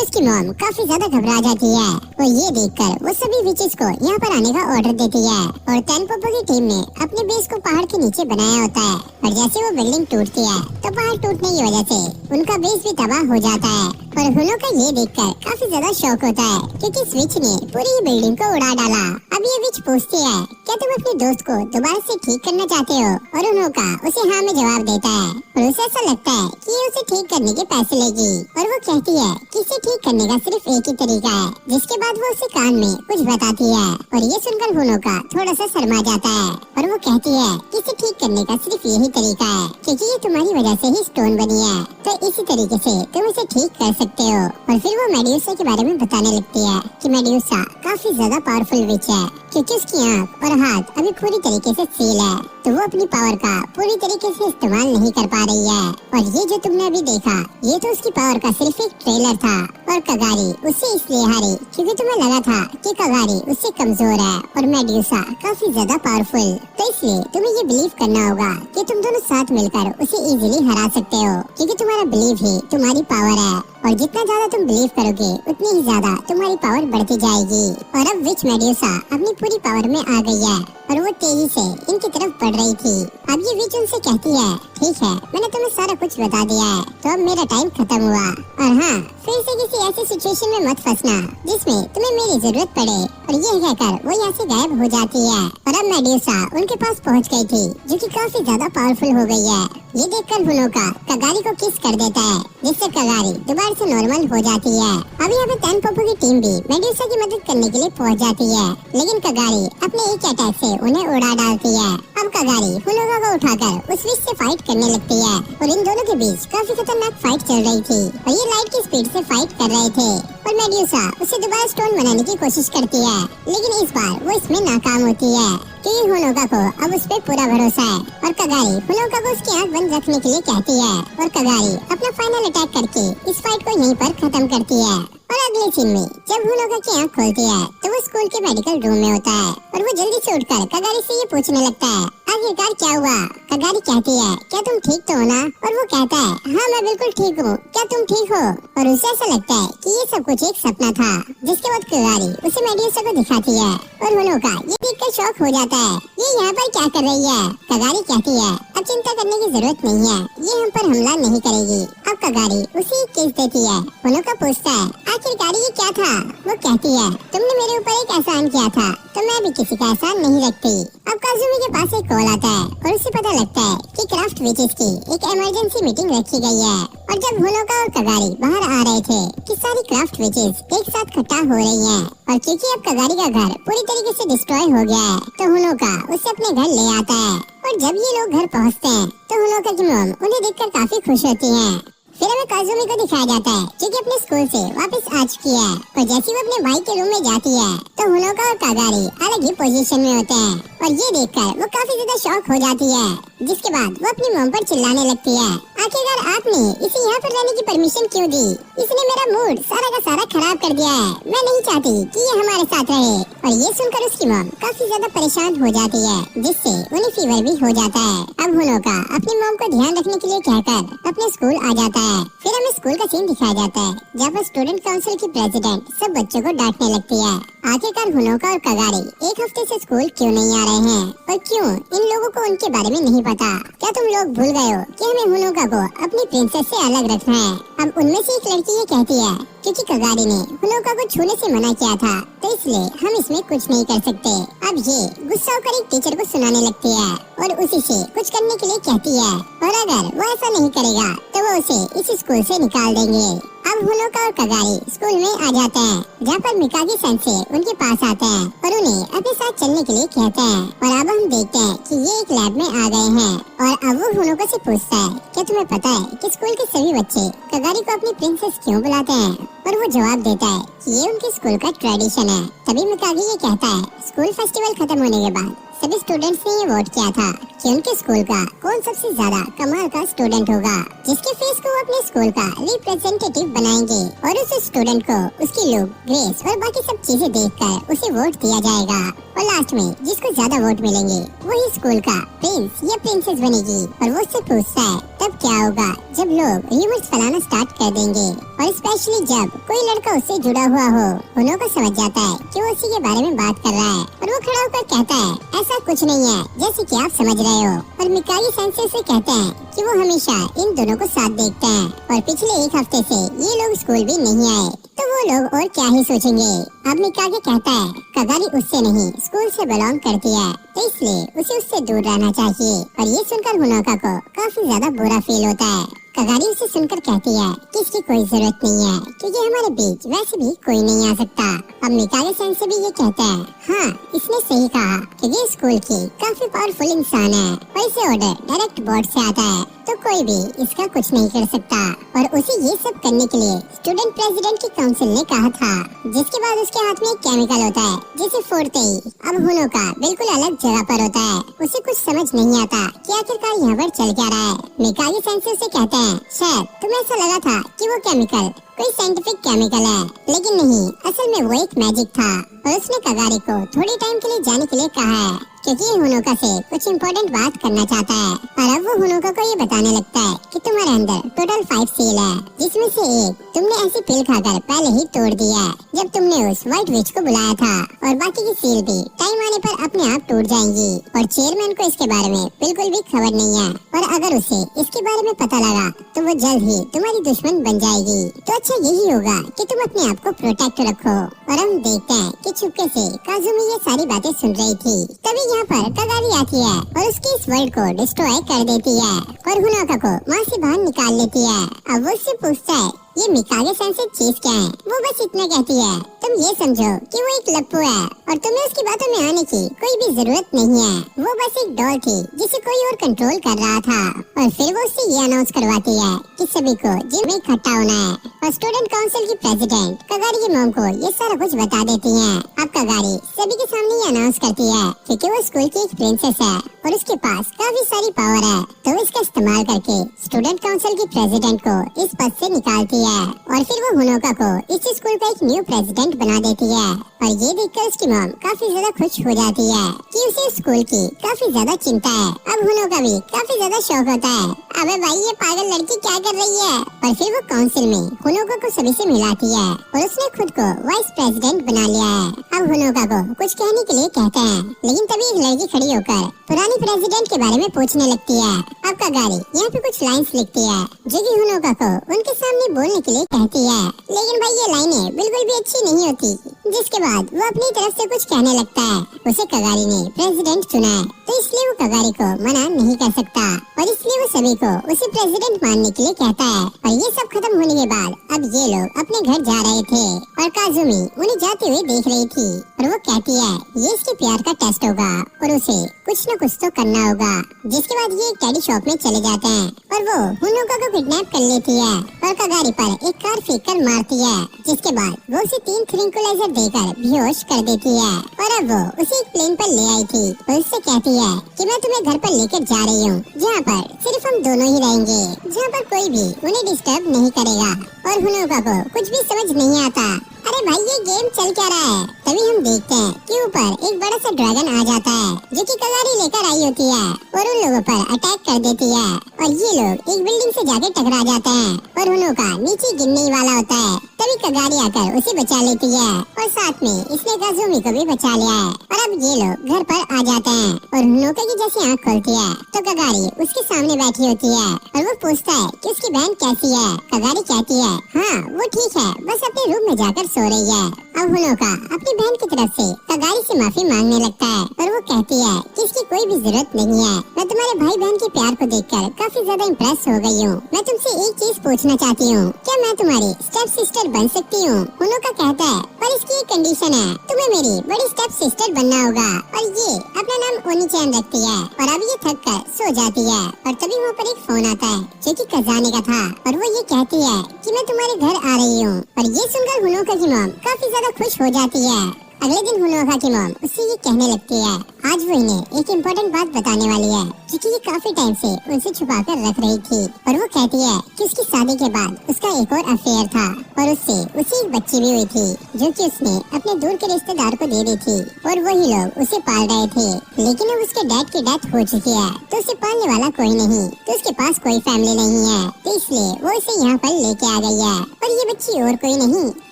Speaker 1: उसकी मॉम काफी ज्यादा घबरा जाती है। और ये देखकर वो सभी विचेस को यहाँ पर आने का ऑर्डर देती है, और टेनपोपो की टीम ने अपने बेस को पहाड़ के नीचे बनाया होता है। और जैसे वो बिल्डिंग टूटती है, तो पहाड़ टूटने की वजह से उनका बेस भी तबाह हो जाता है। और होनोका ये देखकर काफी ज्यादा शौक होता है, क्योंकि इस विच ने पूरी बिल्डिंग को उड़ा डाला। अब ये विच पूछती है, क्या तुम अपने दोस्त को दोबारा से ठीक करना चाहते हो? और होनोका उसे हाँ में जवाब देता है, और उसे ऐसा लगता है कि ये उसे ठीक करने के पैसे लेगी। और वो कहती है कि इसे ठीक करने का सिर्फ एक ही तरीका है। जिसके बाद वो उसे कान में कुछ बताती है, और ये सुनकर होनोका थोड़ा सा शर्मा जाता है, और वो कहती है कि इसे ठीक करने का सिर्फ यही तरीका है, क्योंकि ये तुम्हारी वजह से ही स्टोन बनी है, तो इसी तरीके से तुम इसे ठीक कर सकते हो। और फिर वो मेड्यूसा के बारे में बताने लगती है कि मेड्यूसा काफी ज्यादा पावरफुल विच है, क्योंकि उसकी आँख और हाथ अभी पूरी तरीके से सील है, तो वो अपनी पावर का पूरी तरीके से इस्तेमाल नहीं कर पा रही है। और ये जो तुमने अभी देखा, ये तो उसकी पावर का सिर्फ एक ट्रेलर था। और कगारी उससे इसलिए हारी क्योंकि तुम्हें लगा था कि कगारी उससे कमजोर है और मेड्यूसा काफी ज्यादा पावरफुल, तो इसलिए तुम्हें ये बिलीव करना होगा कि तुम दोनों साथ मिलकर उसे इजीली हरा सकते हो, क्योंकि तुम्हारा बिलीव ही तुम्हारी पावर है। और जितना ज्यादा तुम बिलीव करोगे, उतनी ही ज्यादा तुम्हारी पावर बढ़ती जाएगी। और अब विच मेड्यूसा अपनी पूरी पावर में आ गई है, और वो तेजी से इनकी तरफ बढ़ रही थी। अब ये विच उनसे कहती है, ठीक है, मैंने तुम्हें सारा कुछ बता दिया है, तो अब मेरा टाइम खत्म हुआ। और हाँ, फिर से किसी ऐसी सिचुएशन में मत फंसना जिसमें तुम्हें मेरी जरूरत पड़े। और ये कहकर वो यहाँ से गायब हो जाती है। और अब मेडुसा उनके पास पहुँच गई थी, जो कि काफी ज्यादा पावरफुल हो गई है। ये देखकर हुनोका कगारी को किस कर देता है, जिससे कगारी दोबारा से नॉर्मल हो जाती है। अब यहाँ पे टैनपोपो की टीम भी मेडुसा की मदद करने के लिए पहुँच जाती है, लेकिन कगारी अपने एक अटैक से उन्हें उड़ा डालती है। अब कगारी हुनोका को उठाकर उस विच से फाइट करने लगती है और इन दोनों के बीच काफी खतरनाक फाइट चल रही थी और ये लाइट की स्पीड से फाइट कर रहे थे। और मेडुसा उसे दोबारा स्टोन बनाने की कोशिश करती है, लेकिन इस बार वो इसमें नाकाम होती है क्योंकि हुनोका को अब उस पे पूरा भरोसा है। और कगारी हुनोका को उसकी आंख बंद रखने के लिए कहती है और कगारी अपना फाइनल अटैक करके इस फाइट को यहीं पर खत्म करती है। और अगले सीन में जब हुनोका की आंख खोलती है तो वो स्कूल के मेडिकल रूम में होता है और वो जल्दी से उठकर कगारी से ये पूछने लगता है, आखिरकार क्या हुआ। कगारी कहती है, क्या तुम ठीक तो हो ना। और वो कहता है, हाँ मैं बिल्कुल ठीक हूँ, क्या तुम ठीक हो। और उसे ऐसा लगता है कि ये सब कुछ एक सपना था। जिसके बाद कगारी उसे मेडुसा को दिखाती है और हुनोका ये देखकर शॉक हो जाता है, ये यहाँ पर क्या कर रही है। कगारी कहती है, अब चिंता करने की जरूरत नहीं है, ये हम पर हमला नहीं करेगी। अब कगारी उसे एक किस देती है। हुनोका पूछता है, आखिरकार ये क्या था। वो कहती है, तुमने मेरे ऊपर एक एहसान किया था तो मैं भी किसी का एहसान नहीं रखती। अब काजुमी के पास एक कॉल आता है और उसे पता लगता है कि क्राफ्ट विचेस की एक इमरजेंसी मीटिंग रखी गई है। और जब हुनोका और कगारी बाहर आ रहे थे कि सारी क्राफ्ट विचेस एक साथ इकट्ठा हो रही हैं और क्योंकि अब कगारी का घर पूरी तरीके से डिस्ट्रॉय हो गया है तो हुनोका उसे अपने घर ले आता है। और जब ये लोग घर पहुँचते हैं तो हुनोका की मॉम उन्हें देखकर काफी खुश होती है। फिर हमें काजुमी को दिखाया जाता है जो कि अपने स्कूल से वापस आ चुकी है और जैसे वो अपने भाई के रूम में जाती है तो हुनोका और कगारी अलग ही पोजीशन में होते हैं और ये देखकर वो काफी ज्यादा शॉक हो जाती है। जिसके बाद वो अपनी मॉम पर चिल्लाने लगती है, आखिरकार आपने इसे यहाँ पर रहने की परमिशन क्यों दी। इसने मेरा मूड सारा का सारा खराब कर दिया है, मैं नहीं चाहती कि ये हमारे साथ रहे। और ये सुनकर उसकी मॉम काफी ज्यादा परेशान हो जाती है, जिससे उन्हें फीवर भी हो जाता है। अब हुनोका अपनी मॉम को ध्यान रखने के लिए कहकर अपने स्कूल आ जाता है। फिर हमें स्कूल का सीन दिखाया जाता है जहाँ पर स्टूडेंट काउंसिल की प्रेसिडेंट सब बच्चों को डांटने लगती है। आखिरकार हुनोका और कगारी एक हफ्ते से स्कूल क्यों नहीं आ रहे हैं और क्यों इन लोगों को उनके बारे में नहीं पता। क्या तुम लोग भूल गए हो कि हमें हुनोका को अपनी प्रिंसेस से अलग रखना है। अब उनमें से एक लड़की ये कहती है, क्योंकि कगारी ने हुनोका को छूने से मना किया था तो इसलिए हम इसमें कुछ नहीं कर सकते। अब ये गुस्सा होकर एक टीचर को सुनाने लगती है और उसी से कुछ करने के लिए कहती है और अगर वो ऐसा नहीं करेगा तो वो उसे इस स्कूल से निकाल देंगे। अब हुनोका और कगारी स्कूल में आ जाते हैं जहाँ पर मिकागी सेंसे उनके पास आते हैं और उन्हें अपने साथ चलने के लिए कहते हैं। और अब हम देखते हैं कि ये एक लैब में आ गए हैं और अब वो हुनोका से पूछता है, क्या तुम्हें पता है कि स्कूल के सभी बच्चे कगारी को अपनी प्रिंसेस क्यों बुलाते हैं। और वो जवाब देता है कि ये उनके स्कूल का ट्रेडिशन है। तभी मिकागी ये कहता है, स्कूल फेस्टिवल खत्म होने के बाद सभी स्टूडेंट्स ने ये वोट किया था कि उनके स्कूल का कौन सबसे ज्यादा कमाल का स्टूडेंट होगा, जिसके फेस को वो अपने स्कूल का रिप्रेजेंटेटिव बनाएंगे और उस स्टूडेंट को उसकी लुक, ग्रेस और बाकी सब चीजें देखकर उसे वोट दिया जाएगा। और लास्ट में जिसको ज्यादा वोट मिलेंगे वही स्कूल का प्रिंस या प्रिंसेस बनेगी। और वो उससे पूछता है, तब क्या होगा जब लोग र्यूमर्स फैलाना स्टार्ट कर देंगे और स्पेशली जब कोई लड़का उससे जुड़ा हुआ हो। हुनोका समझ जाता है कि वो उसी के बारे में बात कर रहा है और वो खड़ा होकर कहता है, ऐसा कुछ नहीं है जैसे कि आप समझ रहे हो। और मिकागी सेंसे से कहते हैं कि वो हमेशा इन दोनों को साथ देखते हैं और पिछले एक हफ्ते से ये लोग स्कूल भी नहीं आए तो वो लोग और क्या ही सोचेंगे। अब मिकागी कहता है, कगारी उससे नहीं स्कूल से बिलोंग करती है तो इसलिए उसे उससे दूर रहना चाहिए। और ये सुनकर हुनोका को काफी ज्यादा बुरा फील होता है। कगारी उसे सुनकर कहती है कि इसकी कोई जरूरत नहीं है क्योंकि हमारे बीच वैसे भी कोई नहीं आ सकता। अब मिकागी सेंसे भी ये कहता है, हाँ इसने सही कहा कि ये स्कूल की काफी पावरफुल इंसान है और इसे ऑर्डर डायरेक्ट बोर्ड से आता है तो कोई भी इसका कुछ नहीं कर सकता। और उसे ये सब करने के लिए स्टूडेंट प्रेसिडेंट की काउंसिल ने कहा था। जिसके बाद उसके हाथ में एक केमिकल होता है जिसे फोड़ते ही अब हुनोका बिल्कुल अलग जगह पर होता है। उसे कुछ समझ नहीं आता कि आखिरकार यहाँ पर चल क्या रहा है। मिकागी सेंसे उसे कहते हैं, शायद तुम्हें ऐसा लगा था कि वो केमिकल कोई साइंटिफिक केमिकल है, लेकिन नहीं, असल में वो एक मैजिक था। और उसने कगारी को थोड़ी टाइम के लिए जाने के लिए कहा है क्योंकि हुनोका से कुछ इम्पोर्टेंट बात करना चाहता है। और अब वो हुनोका को ये बताने लगता है कि तुम्हारे अंदर टोटल 5 सील है, जिसमें से एक तुमने ऐसी पिल खाकर पहले ही तोड़ दिया है जब तुमने उस व्हाइट विच को बुलाया था, और बाकी की सील भी टाइम आने पर अपने आप टूट जाएंगी। और चेयरमैन को इसके बारे में बिल्कुल भी खबर नहीं है, और अगर उसे इसके बारे में पता लगा तो वो जल्द ही तुम्हारी दुश्मन बन जाएगी। तो अच्छा यही होगा कि तुम अपने आप को प्रोटेक्ट रखो। और हम देखते हैं कि चुपके से काजुमी ये सारी बातें सुन रही थी। तभी यहाँ पर कगारी आती है और उसकी इस वर्ल्ड को डिस्ट्रॉय कर देती है और हुनोका को वहाँ से बाहर निकाल लेती है। अब वो उससे पूछता है ये मिकागे सेंसे चीज क्या है। वो बस इतना कहती है तुम ये समझो कि वो एक लप्पू है और तुम्हें उसकी बातों में आने की कोई भी जरूरत नहीं है। वो बस एक डॉल थी जिसे कोई और कंट्रोल कर रहा था। और फिर वो उससे ये अनाउंस करवाती है कि सभी को जिम में इकट्ठा होना है। और स्टूडेंट काउंसिल की प्रेसिडेंट कगारी की मॉम को ये सारा कुछ बता देती है। अब कगारी सभी के सामने ये अनाउंस करती है क्योंकि वो स्कूल की एक प्रिंसेस है और उसके पास काफी सारी पावर है, तो इसका इस्तेमाल करके स्टूडेंट काउंसिल की प्रेसिडेंट को इस पद से निकालती है। और फिर वो हुनोका को इस स्कूल का एक न्यू प्रेसिडेंट बना देती है। और ये देखकर उसकी मॉम काफी ज्यादा खुश हो जाती है कि उसे स्कूल की काफी ज्यादा चिंता है। अब हुनोका भी काफी ज्यादा शौक होता है, अबे भाई ये पागल लड़की क्या कर रही है। और फिर वो काउंसिल में हुनोका को सभी से मिलाती है और उसने खुद को वाइस प्रेसिडेंट बना लिया है। अब हुनोका को कुछ कहने के लिए कहते हैं, लेकिन तभी एक लड़की खड़ी होकर पुरानी प्रेसिडेंट के बारे में पूछने लगती है। अब कगारी यहाँ पे कुछ लाइंस लिखती है जो कि हुनोका को उनके सामने बोलने के लिए कहती है, लेकिन भाई ये लाइनें बिल्कुल भी अच्छी नहीं होती। जिसके बाद वो अपनी तरफ से कुछ कहने लगता है। उसे कगारी ने प्रेसिडेंट चुना है, तो इसलिए वो कगारी को मना नहीं कर सकता और इसलिए वो सभी को उसे प्रेसिडेंट मानने के लिए कहता है। और ये सब खत्म होने के बाद अब ये लोग अपने घर जा रहे थे और काजुमी उन्हें जाते हुए देख रही थी और वो कहती है ये इसके प्यार का टेस्ट होगा और उसे कुछ न कुछ तो करना होगा। जिसके बाद ये एक टेडी शॉप में चले जाते हैं और वो हुनोका को किडनैप कर लेती है और कगारी पर एक कार फेंक कर मारती है। जिसके बाद वो उसे 3 ट्रैंक्विलाइजर देकर बेहोश कर देती है। और अब वो उसे एक प्लेन पर ले आई थी और उससे कहती है कि मैं तुम्हें घर पर लेकर जा रही हूँ, जहाँ पर सिर्फ हम दोनों ही रहेंगे, जहाँ पर कोई भी उन्हें डिस्टर्ब नहीं करेगा। और हुनोका को कुछ भी समझ नहीं आता, अरे भाई ये गेम चल क्या रहा है। तभी हम देखते हैं कि ऊपर एक बड़ा सा ड्रैगन आ जाता है जो कि कगारी लेकर आई होती है और उन लोगों पर अटैक कर देती है और ये लोग एक बिल्डिंग से जाके टकरा जाते हैं और हुनोका नीचे गिरने ही वाला होता है। तभी कगारी आकर उसे बचा लेती है और साथ में इसने काजुमी को भी बचा लिया है। और अब ये लोग घर पर आ जाते हैं और हुनोका की जैसे आँख खोलती है तो कगारी उसके सामने बैठी होती है और वो पूछता है कि उसकी बहन कैसी है। कगारी कहती है हाँ वो ठीक है, बस अपने रूम में जाकर सो रही है। अब हुनोका अपनी बहन की तरफ से कगारी से माफी मांगने लगता है और वो कहती है कि इसकी कोई भी जरूरत नहीं है, मैं तुम्हारे भाई बहन के प्यार को देखकर काफी ज्यादा इम्प्रेस हो गई हूँ। मैं तुमसे एक चीज पूछना चाहती हूँ, क्या मैं तुम्हारी स्टेप सिस्टर बन सकती हूँ। हुनोका कहता है पर इसकी एक कंडीशन है, तुम्हें मेरी बड़ी स्टेप सिस्टर बनना होगा। और ये अपना नाम ओनीचैन रखती है और अब ये थक कर सो जाती है। और तभी वहाँ पर एक फोन आता है जो कि खजाने का था और वो ये कहती है कि मैं तुम्हारे घर आ रही हूँ। और ये सुनकर हुनोका की मॉम काफी ज्यादा खुश हो जाती है। अगले दिन हुनोका की मॉम उससे ये कहने लगती है आज वो इन्हें एक इम्पोर्टेंट बात बताने वाली है जो कि ये काफी टाइम से उनसे छुपा कर रख रही थी। और वो कहती है कि उसकी शादी के बाद उसका एक और अफेयर था और उससे उसे एक बच्ची भी हुई थी जो कि उसने अपने दूर के रिश्तेदार को दे दी थी और वही लोग उसे पाल रहे थे। लेकिन अब उसके डैड की डेथ हो चुकी है तो उसे पालने वाला कोई नहीं, तो उसके पास कोई फैमिली नहीं है, तो इसलिए वो उसे यहाँ पर लेके आ गई है। और ये बच्ची और कोई नहीं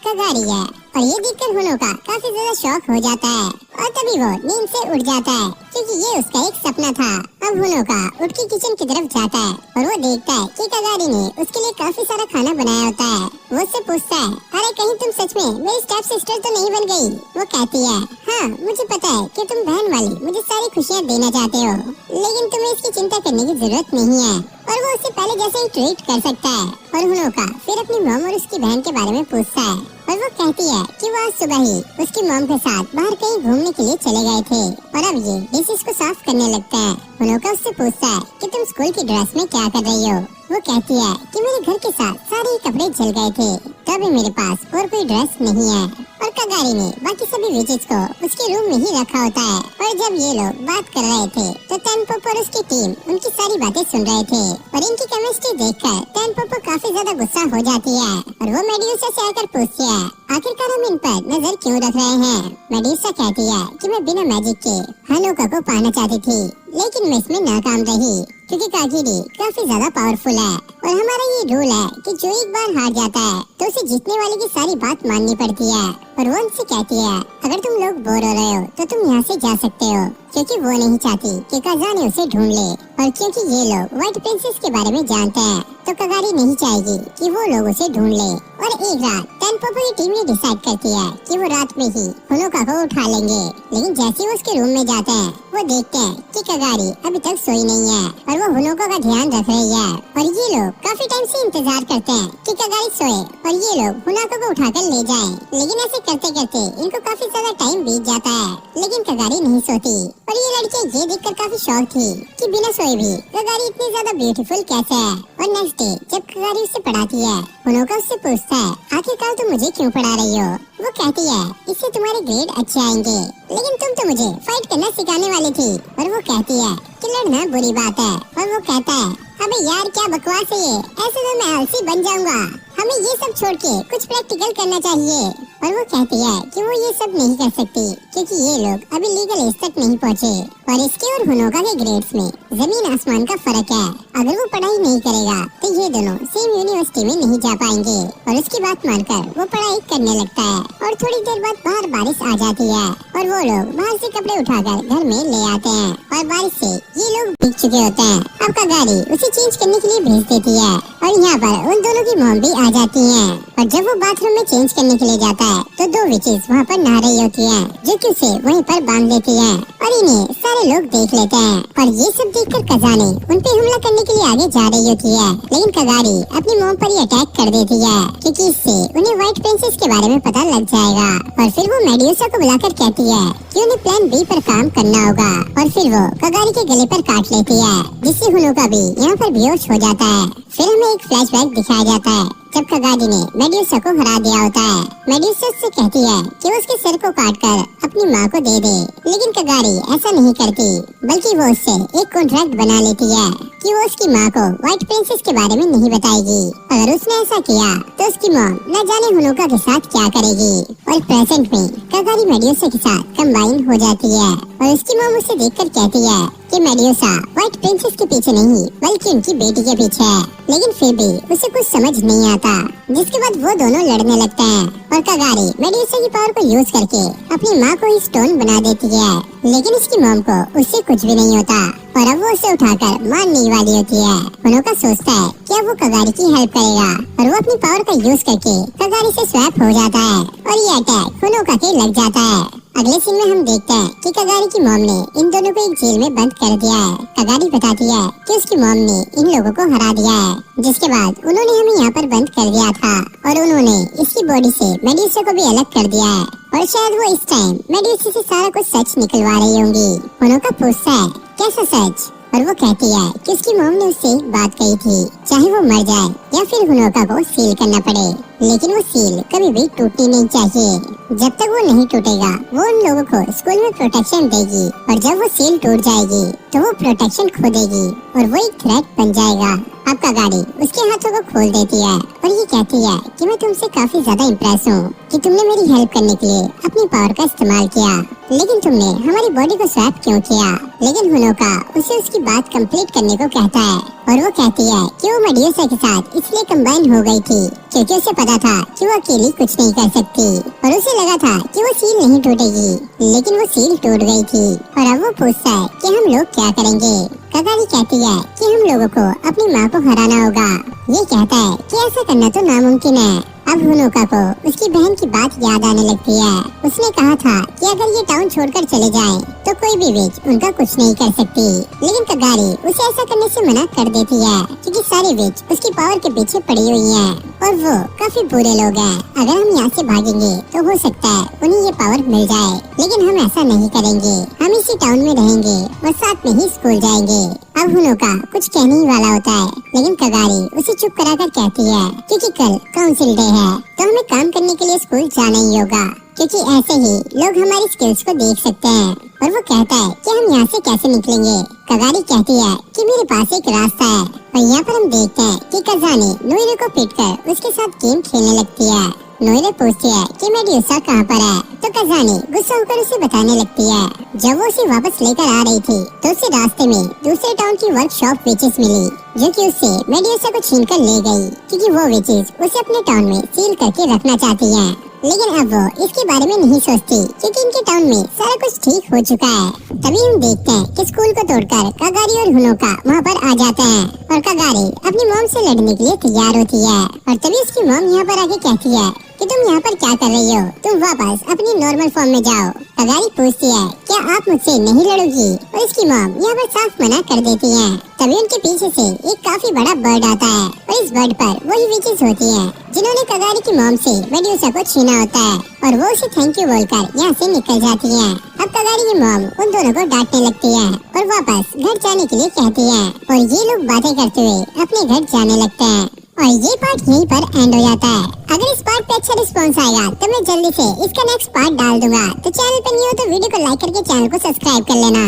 Speaker 1: कगारी है। और ये देखकर हुनोका काफी ज्यादा शॉक हो जाता है और तभी वो नींद से उठ जाता है क्योंकि ये उसका एक सपना था। अब हुनोका उठ के किचन की तरफ जाता है और वो देखता है कि कगारी ने उसके लिए काफी सारा खाना बनाया होता है। वो उससे पूछता है अरे कहीं तुम सच में मेरी स्टेप सिस्टर तो नहीं बन गई। वो कहती है हाँ मुझे पता है कि तुम बहन वाली मुझे सारी खुशियाँ देना चाहते हो, लेकिन तुम्हें इसकी चिंता करने की जरूरत नहीं है। और वो उससे पहले जैसे ही ट्रीट कर सकता है। और हुनोका फिर अपनी मॉम और उसकी बहन के बारे में पूछता है और वो कहती है कि वो आज सुबह ही उसकी मॉम के साथ बाहर कहीं घूमने के लिए चले गए थे और अब ये डिशेस को साफ करने लगता है। हुनोका उससे पूछता है कि तुम स्कूल की ड्रेस में क्या कर रही हो। वो कहती है कि मेरे घर के साथ सारे कपड़े जल गए थे, तो अभी मेरे पास और कोई ड्रेस नहीं है। और कगारी ने बाकी सभी विचेस को उसके रूम में ही रखा होता है। और जब ये लोग बात कर रहे थे तो टेनपोपो और उसकी टीम उनकी सारी बातें सुन रहे थे और इनकी केमिस्ट्री देखकर टेनपोपो काफी ज्यादा गुस्सा हो जाती है और वो मेड्यूसा से आकर पूछती है, आखिरकार हम इन पर नजर क्यों रख रहे हैं। मेड्यूसा कहती है कि मैं बिना मैजिक के हनोका को पाना चाहती थी, लेकिन मैं इसमें नाकाम रही क्योंकि कागिरी काफी ज्यादा पावरफुल है और हमारा ये रूल है कि जो एक बार हार जाता है तो उसे जीतने वाले की सारी बात माननी पड़ती है। और वो उनसे कहती है, अगर तुम लोग बोर हो रहे हो तो तुम यहाँ से जा सकते हो, क्योंकि वो नहीं चाहती कि कज़ाने उसे ढूंढ ले। और क्योंकि ये लोग व्हाइट प्रिंसेस के बारे में जानते हैं तो कगारी नहीं चाहेगी कि वो लोग उसे ढूंढ ले। और एक रात टेनपोपो की टीम ने डिसाइड करती है कि वो रात में ही होनोका को उठा लेंगे। लेकिन जैसे ही वो उसके रूम में जाते हैं वो देखते हैं कि कगारी अभी तक सोई नहीं है और वो होनोका का ध्यान रख रही है। और ये लोग काफी टाइम से इंतजार करते हैं कि कगारी सोए और ये लोग होनोका को उठाकर ले जाएं। लेकिन ऐसे करते करते इनको काफी ज्यादा टाइम बीत जाता है, लेकिन कगारी नहीं सोती। और ये लड़कियां ये देखकर काफी शॉक थी कि बिना सोए भी कगारी इतनी ज्यादा ब्यूटीफुल कैसे है। और नेक्स्ट डे जब कगारी उससे पढ़ाती है, होनोका उससे पूछता है, आखिरकार तुम मुझे क्यों पढ़ा रही हो। वो कहती है, इससे तुम्हारे ग्रेड अच्छे आएंगे, लेकिन तुम तो मुझे फाइट करना सिखाने वाली थी। और वो कहती है कि लड़ना बुरी बात है। और वो कहता है, अबे यार क्या बकवास है ये, ऐसे तो मैं आलसी बन जाऊंगा, हमें ये सब छोड़ के कुछ प्रैक्टिकल करना चाहिए। और वो कहती है कि वो ये सब नहीं कर सकती क्योंकि ये लोग अभी लीगल एज तक नहीं पहुँचे और इसके और होनोका के ग्रेड्स में जमीन आसमान का फर्क है। अगर वो पढ़ाई नहीं करेगा तो ये दोनों सेम यूनिवर्सिटी में नहीं जा पाएंगे। और उसकी बात मानकर वो पढ़ाई करने लगता है। और थोड़ी देर बाद बाहर बारिश आ जाती है और वो लोग बाहर से कपड़े उठाकर घर में ले आते हैं और बारिश से ये लोग भीग चुके होते हैं। अब कगारी उसे चेंज करने के लिए भेज देती है और यहाँ पर उन दोनों की मॉम भी आ जाती है। और जब वो बाथरूम में चेंज करने के लिए जाता है तो दो विचेस वहाँ पर नहा रही होती हैं, जो कि उसे वहीं पर बांध देती हैं। और इन्हें सारे लोग देख लेते हैं और ये सब देखकर कज़ाने उन पे हमला करने के लिए आगे जा रही होती है। लेकिन कगारी अपनी मॉम पर ही अटैक कर देती है क्योंकि इससे उन्हें व्हाइट प्रिंसेस के बारे में पता लग जाएगा। और फिर वो मेड्यूसा को बुलाकर कहती है कि उन्हें प्लान बी पर काम करना होगा। और फिर वो कगारी के गले पर काट लेती है, जिससे होनोका भी यहाँ पर बेहोश हो जाता है। फिर हमें एक फ्लैशबैक दिखाया जाता है जब कगारी ने मेड्यूसा को हरा दिया होता है। मेड्यूसा उससे कहती है कि वो उसके सिर को काटकर अपनी माँ को दे दे, लेकिन कगारी ऐसा नहीं करती, बल्कि वो उससे एक कॉन्ट्रैक्ट बना लेती है कि वो उसकी माँ को व्हाइट प्रिंसेस के बारे में नहीं बताएगी। अगर उसने ऐसा किया तो उसकी मॉम न जाने होनोका के साथ क्या करेगी। और प्रेजेंट में कगारी मेड्यूसा के साथ कंबाइन हो जाती है और उसकी मॉम उसे देखकर कहती है कि मेड्यूसा व्हाइट प्रिंसेस के पीछे नहीं बल्कि उनकी बेटी के पीछे है। लेकिन फिर भी उसे कुछ समझ नहीं आता, जिसके बाद वो दोनों लड़ने लगते हैं और कगारी मेड्यूसा की पावर को यूज करके अपनी माँ को ही स्टोन बना देती है। लेकिन उसकी मॉम को उससे कुछ भी नहीं होता और अब वो उसे उठाकर मारने वाली होती है। होनोका सोचता है कि अब वो कगारी की हेल्प करेगा और वो अपनी पावर का यूज करके कगारी से स्वैप हो जाता है और ये अटैक होनोका के लग जाता है। अगले सीन में हम देखते हैं कि कगारी की मॉम ने इन दोनों को एक जेल में बंद कर दिया है। कगारी बताती है कि उसकी मॉम ने इन लोगों को हरा दिया है, जिसके बाद उन्होंने हमें यहाँ पर बंद कर दिया था और उन्होंने इसकी बॉडी से मेड्यूसा को भी अलग कर दिया है और शायद वो इस टाइम मेड्यूसा से सारा कुछ सच निकलवा रही होंगी। होनोका पूछता है, कैसा सच। और वो कहती है कि उसकी मॉम ने उससे एक बात कही थी, चाहे वो मर जाए या फिर होनोका को सील करना पड़े, लेकिन वो सील कभी भी टूटनी नहीं चाहिए। जब तक वो नहीं टूटेगा वो उन लोगों को स्कूल में प्रोटेक्शन देगी और जब वो सील टूट जाएगी तो वो प्रोटेक्शन खो देगी और वो एक थ्रेट बन जाएगा। अब कगारी उसके हाथों को खोल देती है और ये कहती है कि मैं तुमसे काफी ज्यादा इम्प्रेस हूँ कि तुमने मेरी हेल्प करने के लिए अपनी पावर का इस्तेमाल किया, लेकिन तुमने हमारी बॉडी को स्वैप क्यों किया। लेकिन होनोका उसे उसकी बात कंप्लीट करने को कहता है और वो कहती है कि वो मेड्यूसा के साथ इसलिए कंबाइन हो गई थी क्योंकि उसे पता था कि वो अकेली कुछ नहीं कर सकती और उसे लगा था कि वो सील नहीं टूटेगी, लेकिन वो सील टूट गई थी। और अब वो पूछता है कि हम लोग क्या करेंगे। कगारी कहती है कि हम लोगों को अपनी माँ को हराना होगा। ये कहता है कि ऐसा करना तो नामुमकिन है। अब होनोका को उसकी बहन की बात याद आने लगती है। उसने कहा था कि अगर ये टाउन छोड़कर चले जाएं, तो कोई भी विच उनका कुछ नहीं कर सकती, लेकिन कगारी उसे ऐसा करने से मना कर देती है क्योंकि सारी विच उसकी पावर के पीछे पड़ी हुई हैं और वो काफी बुरे लोग हैं। अगर हम यहाँ से भागेंगे तो हो सकता है उन्हें ये पावर मिल जाए, लेकिन हम ऐसा नहीं करेंगे। हम इसी टाउन में रहेंगे और साथ में ही स्कूल जाएंगे। अब होनोका कुछ कहने ही वाला होता है, लेकिन कगारी उसे चुप कराकर कहती है क्योंकि कल काउंसिल डे है तो हमें काम करने के लिए स्कूल जाना ही होगा। क्योंकि ऐसे ही लोग हमारी स्किल्स को देख सकते हैं। और वो कहता है कि हम यहाँ से कैसे निकलेंगे। कगारी कहती है कि मेरे पास एक रास्ता है। और यहाँ पर हम देखते हैं कि कज़ाने नोइरे को पीटकर उसके साथ गेम खेलने लगती है। नोइरे पूछती है कि मेड्यूसा कहाँ पर है, तो कज़ाने गुस्सा होकर उसे बताने लगती है। जब वो उसे वापस लेकर आ रही थी तो उसे रास्ते में दूसरे टाउन की वर्कशॉप विचेस मिली, जो कि उससे मेड्यूसा को छीन कर ले गई, क्योंकि वो विचेस उसे अपने टाउन में सील करके रखना चाहती हैं। लेकिन अब वो इसके बारे में नहीं सोचती, क्योंकि इनके टाउन में सारा कुछ ठीक हो चुका है। तभी हम देखते हैं कि स्कूल को तोड़कर कगारी और हुनोका वहाँ पर आ जाते हैं और कगारी अपनी मॉम से लड़ने के लिए तैयार होती है। और तभी उसकी मॉम यहाँ पर आके कहती है कि तुम यहाँ पर क्या कर रही हो, तुम वापस अपनी नॉर्मल फॉर्म में जाओ। कगारी पूछती है क्या आप मुझसे नहीं लड़ोगी, और इसकी मॉम यहाँ पर साफ मना कर देती है। तभी उनके पीछे से एक काफी बड़ा बर्ड आता है और इस बर्ड पर वही विचेस होती है जिन्होंने कगारी की मॉम से मेड्यूसा को छीना होता है, और वो उसे थैंक यू बोलकर यहाँ से निकल जाती है। अब कगारी की मॉम उन दोनों को डांटने लगती है और वापस घर जाने के लिए कहती है, और ये लोग बातें करते हुए अपने घर जाने लगते हैं। और ये पार्ट यहीं पर एंड हो जाता है। अगर इस पार्ट पे अच्छा रिस्पॉन्स आएगा तो मैं जल्दी से इसका नेक्स्ट पार्ट डाल दूंगा। तो चैनल पर न्यू हो तो वीडियो को लाइक करके चैनल को सब्सक्राइब कर लेना।